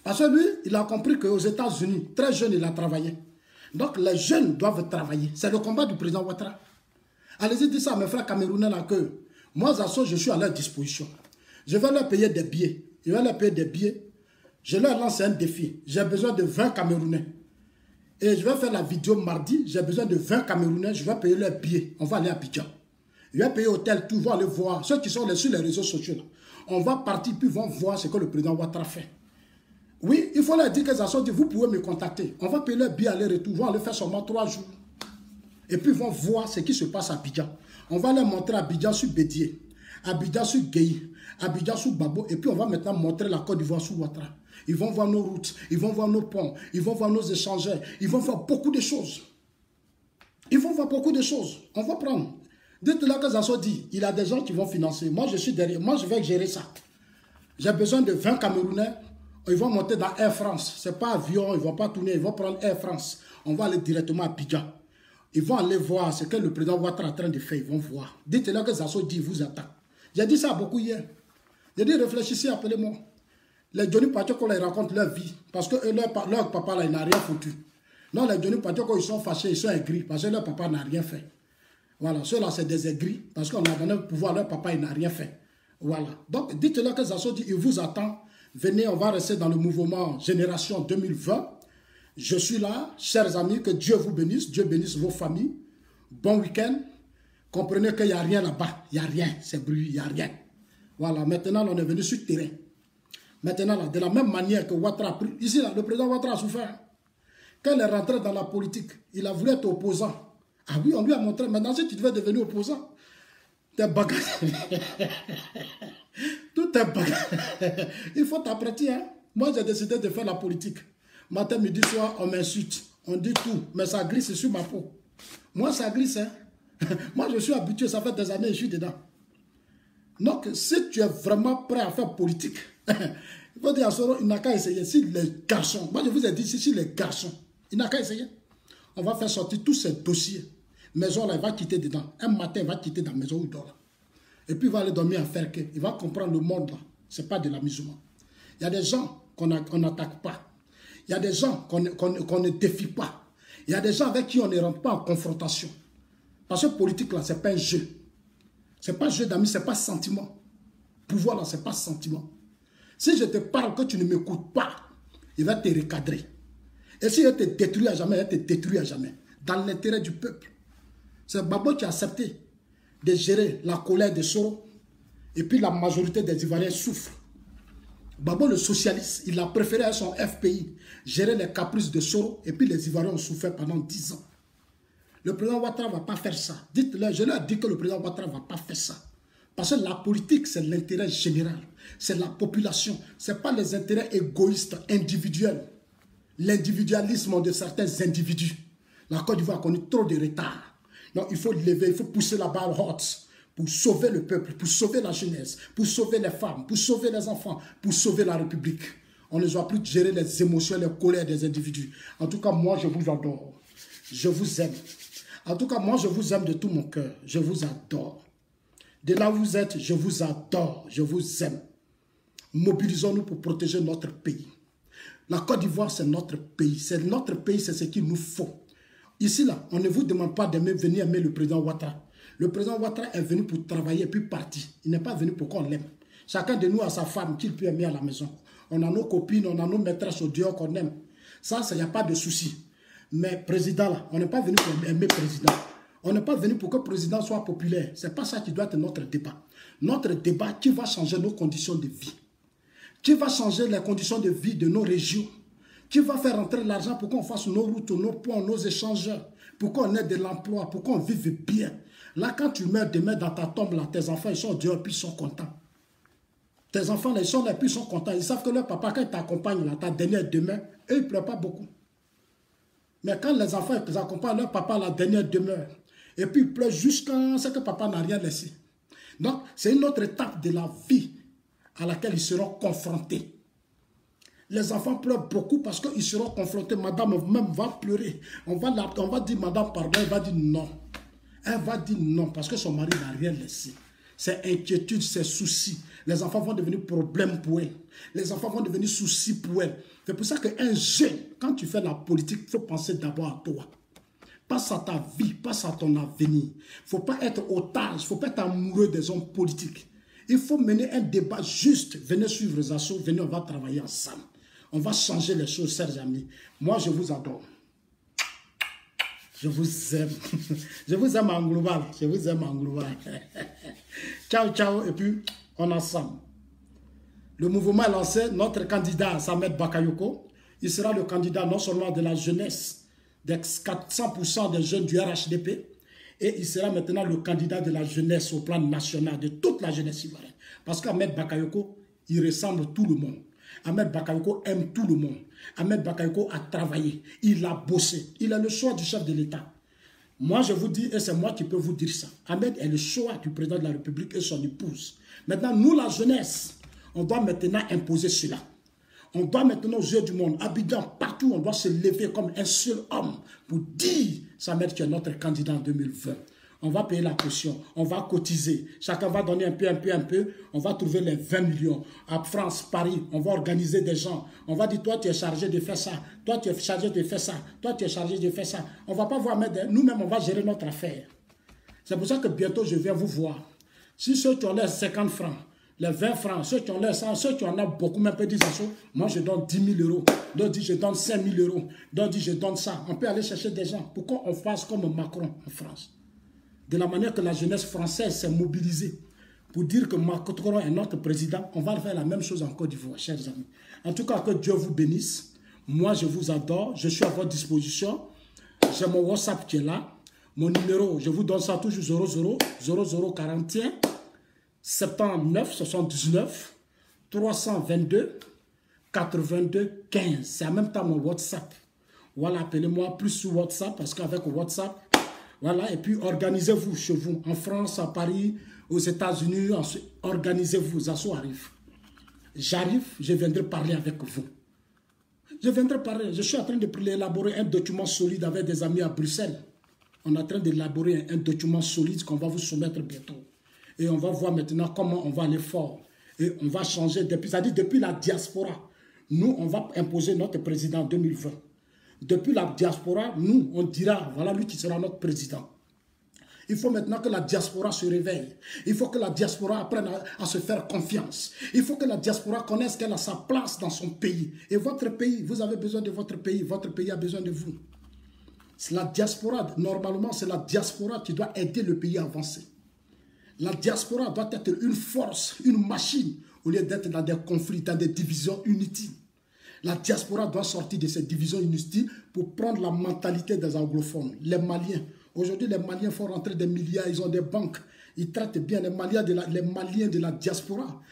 Speaker 1: Parce que lui, il a compris qu'aux États-Unis, très jeune, il a travaillé. Donc les jeunes doivent travailler. C'est le combat du président Ouattara. Allez-y dire ça à mes frères camerounais là que moi, Zasso, je suis à leur disposition. Je vais leur payer des billets. Je vais leur payer des billets. Je leur lance un défi. J'ai besoin de 20 Camerounais. Et je vais faire la vidéo mardi. J'ai besoin de 20 Camerounais. Je vais payer leurs billets. On va aller à Abidjan. Je vais payer hôtel, tout. On va aller voir. Ceux qui sont sur les réseaux sociaux là. On va partir puis vont voir ce que le président Ouattara fait. Oui, il faut leur dire que Zasso dit, vous pouvez me contacter. On va payer leur billet aller-retour. Ils vont aller faire seulement 3 jours. Et puis ils vont voir ce qui se passe à Abidjan. On va leur montrer Abidjan sur Bédié, Abidjan sur Gueye, Abidjan sur Babo. Et puis on va maintenant montrer la Côte d'Ivoire sur Ouattara. Ils vont voir nos routes, ils vont voir nos ponts, ils vont voir nos échangeurs. Ils vont voir beaucoup de choses. Ils vont voir beaucoup de choses. On va prendre. Dites-leur que Zasso dit, il y a des gens qui vont financer. Moi, je suis derrière. Moi, je vais gérer ça. J'ai besoin de 20 Camerounais. Ils vont monter dans Air France. Ce n'est pas avion, ils ne vont pas tourner, ils vont prendre Air France. On va aller directement à Abidjan. Ils vont aller voir ce que le président Ouattara est en train de faire. Ils vont voir. Dites-leur que Zasso dit, vous attend. J'ai dit ça beaucoup hier. J'ai dit, réfléchissez, appelez-moi. Les Johnny Patioko, ils racontent leur vie. Parce que leur papa, là, il n'a rien foutu. Non, les Johnny Patioko, ils sont fâchés, ils sont aigris. Parce que leur papa n'a rien fait. Voilà, ceux-là, c'est des aigris. Parce qu'on a donné le pouvoir, leur papa, il n'a rien fait. Voilà. Donc, dites-leur que Zasso dit, il vous attend. Venez, on va rester dans le mouvement Génération 2020. Je suis là, chers amis, que Dieu vous bénisse, Dieu bénisse vos familles. Bon week-end. Comprenez qu'il n'y a rien là-bas, il n'y a rien, c'est bruit, il n'y a rien. Voilà, maintenant on est venu sur le terrain. Maintenant, là, de la même manière que Ouattara a pris, ici, là, le président Ouattara a souffert. Quand il est rentré dans la politique, il a voulu être opposant. Ah oui, on lui a montré, maintenant si tu devais devenir opposant, t'es bagages. Tout est bagages. Il faut t'apprêter, hein. Moi, j'ai décidé de faire la politique. Matin, midi, soir, on m'insulte. On dit tout, mais ça glisse sur ma peau. Moi, ça glisse, hein. Moi, je suis habitué, ça fait des années, je suis dedans. Donc, si tu es vraiment prêt à faire politique, il faut dire à Soro, il n'a qu'à essayer. Si les garçons, moi je vous ai dit, si les garçons, il n'a qu'à essayer. On va faire sortir tous ces dossiers. Maison là, il va quitter dedans. Un matin, il va quitter dans la maison où il dort là. Et puis il va aller dormir à Ferke. Il va comprendre le monde là. Ce n'est pas de l'amusement. Il y a des gens qu'on n'attaque pas. Il y a des gens qu'on ne défie pas. Il y a des gens avec qui on ne rentre pas en confrontation. Parce que politique là, ce n'est pas un jeu. Ce n'est pas un jeu d'amis, ce n'est pas sentiment. Pouvoir là, ce n'est pas sentiment. Si je te parle que tu ne m'écoutes pas, il va te recadrer. Et si il te détruit à jamais, il te détruit à jamais. dans l'intérêt du peuple. C'est Gbagbo qui a accepté de gérer la colère des Soro. Et puis la majorité des Ivoiriens souffrent. Gbagbo, le socialiste, il a préféré à son FPI gérer les caprices de Soro. Et puis les Ivoiriens ont souffert pendant 10 ans. Le président Ouattara ne va pas faire ça. Dites-leur, je leur dis que le président Ouattara ne va pas faire ça. Parce que la politique, c'est l'intérêt général. C'est la population. Ce n'est pas les intérêts égoïstes, individuels. L'individualisme de certains individus. La Côte d'Ivoire a connu trop de retard. Donc il faut lever, il faut pousser la barre haute pour sauver le peuple, pour sauver la jeunesse, pour sauver les femmes, pour sauver les enfants, pour sauver la République. On ne doit plus gérer les émotions, les colères des individus. En tout cas, moi, je vous adore. Je vous aime. En tout cas, moi, je vous aime de tout mon cœur. Je vous adore. De là où vous êtes, je vous adore. Je vous aime. Mobilisons-nous pour protéger notre pays. La Côte d'Ivoire, c'est notre pays. C'est notre pays, c'est ce qu'il nous faut. Ici, là, on ne vous demande pas de venir aimer le président Ouattara. Le président Ouattara est venu pour travailler et puis partir. Il n'est pas venu pour qu'on l'aime. Chacun de nous a sa femme qu'il peut aimer à la maison. On a nos copines, on a nos maîtresses au dehors qu'on aime. Ça, il n'y a pas de souci. Mais président, là, on n'est pas venu pour aimer le président. On n'est pas venu pour que le président soit populaire. Ce n'est pas ça qui doit être notre débat. Notre débat qui va changer nos conditions de vie. Qui va changer les conditions de vie de nos régions. Qui va faire rentrer l'argent pour qu'on fasse nos routes, nos ponts, nos échangeurs. Pour qu'on ait de l'emploi, pour qu'on vive bien. Là, quand tu meurs demain dans ta tombe, là, tes enfants, ils sont dehors, puis ils sont contents. Tes enfants, là, ils sont là, puis ils sont contents. Ils savent que leur papa, quand il t'accompagne, là, ta dernière demeure, eux, ils ne pleurent pas beaucoup. Mais quand les enfants ils accompagnent leur papa à la dernière demeure, et puis ils pleurent jusqu'à ce que papa n'a rien laissé. Donc, c'est une autre étape de la vie à laquelle ils seront confrontés. Les enfants pleurent beaucoup parce qu'ils seront confrontés. Madame même va pleurer. On va dire madame pardon, elle va dire non. Elle va dire non parce que son mari n'a rien laissé. C'est inquiétude, c'est souci. Les enfants vont devenir problème pour elle. Les enfants vont devenir souci pour elle. C'est pour ça qu'un jeune, quand tu fais la politique, il faut penser d'abord à toi. Passe à ta vie, passe à ton avenir. Il ne faut pas être otage, il ne faut pas être amoureux des hommes politiques. Il faut mener un débat juste. Venez suivre Zasso, venez, on va travailler ensemble. On va changer les choses, chers amis. Moi, je vous adore. Je vous aime. Je vous aime en global. Je vous aime en global. Ciao, ciao. Et puis, on est ensemble. Le mouvement est lancé. Notre candidat, Samed Bakayoko, il sera le candidat non seulement de la jeunesse, des 400% des jeunes du RHDP, et il sera maintenant le candidat de la jeunesse au plan national, de toute la jeunesse ivoirienne. Parce qu'Ahmed Bakayoko, il ressemble tout le monde. Ahmed Bakayoko aime tout le monde. Ahmed Bakayoko a travaillé, il a bossé. Il a le choix du chef de l'État. Moi, je vous dis, et c'est moi qui peux vous dire ça. Ahmed est le choix du président de la République et son épouse. Maintenant, nous, la jeunesse, on doit maintenant imposer cela. On doit maintenant aux yeux du monde, Abidjan, partout, on doit se lever comme un seul homme pour dire, Samed, tu es notre candidat en 2020. On va payer la caution, on va cotiser. Chacun va donner un peu, un peu, un peu. On va trouver les 20 millions. À France, Paris, on va organiser des gens. On va dire, toi, tu es chargé de faire ça. Toi, tu es chargé de faire ça. Toi, tu es chargé de faire ça. On ne va pas voir mettre... Nous-mêmes, on va gérer notre affaire. C'est pour ça que bientôt, je viens vous voir. Si ceux qui ont les 50 francs, les 20 francs, ceux qui ont les 100, ceux qui en ont beaucoup, même disent ça, moi, je donne 10 000 euros. D'autres disent, je donne 5 000 euros. D'autres disent, je donne ça. On peut aller chercher des gens. Pourquoi on fasse comme Macron en France? De la manière que la jeunesse française s'est mobilisée pour dire que Macron est notre président, on va faire la même chose en Côte d'Ivoire, chers amis. En tout cas, que Dieu vous bénisse. Moi, je vous adore. Je suis à votre disposition. J'ai mon WhatsApp qui est là. Mon numéro, je vous donne ça toujours 0041 79 79 322 82 15. C'est en même temps mon WhatsApp. Voilà, appelez-moi plus sur WhatsApp parce qu'avec WhatsApp, voilà, et puis organisez-vous chez vous, en France, à Paris, aux États-Unis, organisez-vous, Zasso arrive. J'arrive, je viendrai parler avec vous. Je viendrai parler, je suis en train d'élaborer un document solide avec des amis à Bruxelles. On est en train d'élaborer un document solide qu'on va vous soumettre bientôt. Et on va voir maintenant comment on va aller fort. Et on va changer, c'est-à-dire depuis la diaspora. Nous, on va imposer notre président en 2020. Depuis la diaspora, nous, on dira, voilà lui qui sera notre président. Il faut maintenant que la diaspora se réveille. Il faut que la diaspora apprenne à se faire confiance. Il faut que la diaspora connaisse qu'elle a sa place dans son pays. Et votre pays, vous avez besoin de votre pays a besoin de vous. C'est la diaspora, normalement, c'est la diaspora qui doit aider le pays à avancer. La diaspora doit être une force, une machine, au lieu d'être dans des conflits, dans des divisions inutiles. La diaspora doit sortir de ces divisions inutiles pour prendre la mentalité des anglophones. Les Maliens, aujourd'hui les Maliens font rentrer des milliards, ils ont des banques, ils traitent bien les Maliens de la diaspora,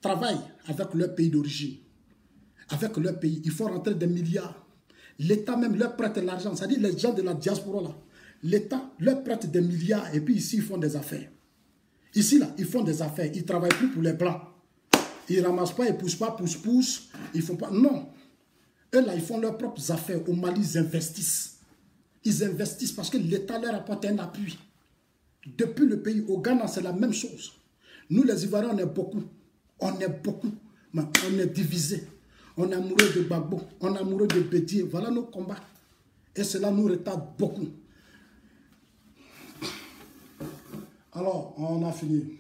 Speaker 1: travaillent avec leur pays d'origine, avec leur pays, ils font rentrer des milliards. L'État même leur prête l'argent, c'est-à-dire les gens de la diaspora là, l'État leur prête des milliards et puis ici ils font des affaires. Ici là, ils font des affaires, ils ne travaillent plus pour les Blancs. Ils ne ramassent pas, ils ne poussent pas, poussent, ils font pas. Non. Eux là, ils font leurs propres affaires. Au Mali, ils investissent. Ils investissent parce que l'État leur apporte un appui. Depuis le pays, au Ghana, c'est la même chose. Nous les Ivoiriens, on est beaucoup. On est beaucoup. Mais on est divisés. On est amoureux de Gbagbo, on est amoureux de Bédié. Voilà nos combats. Et cela nous retarde beaucoup. Alors, on a fini.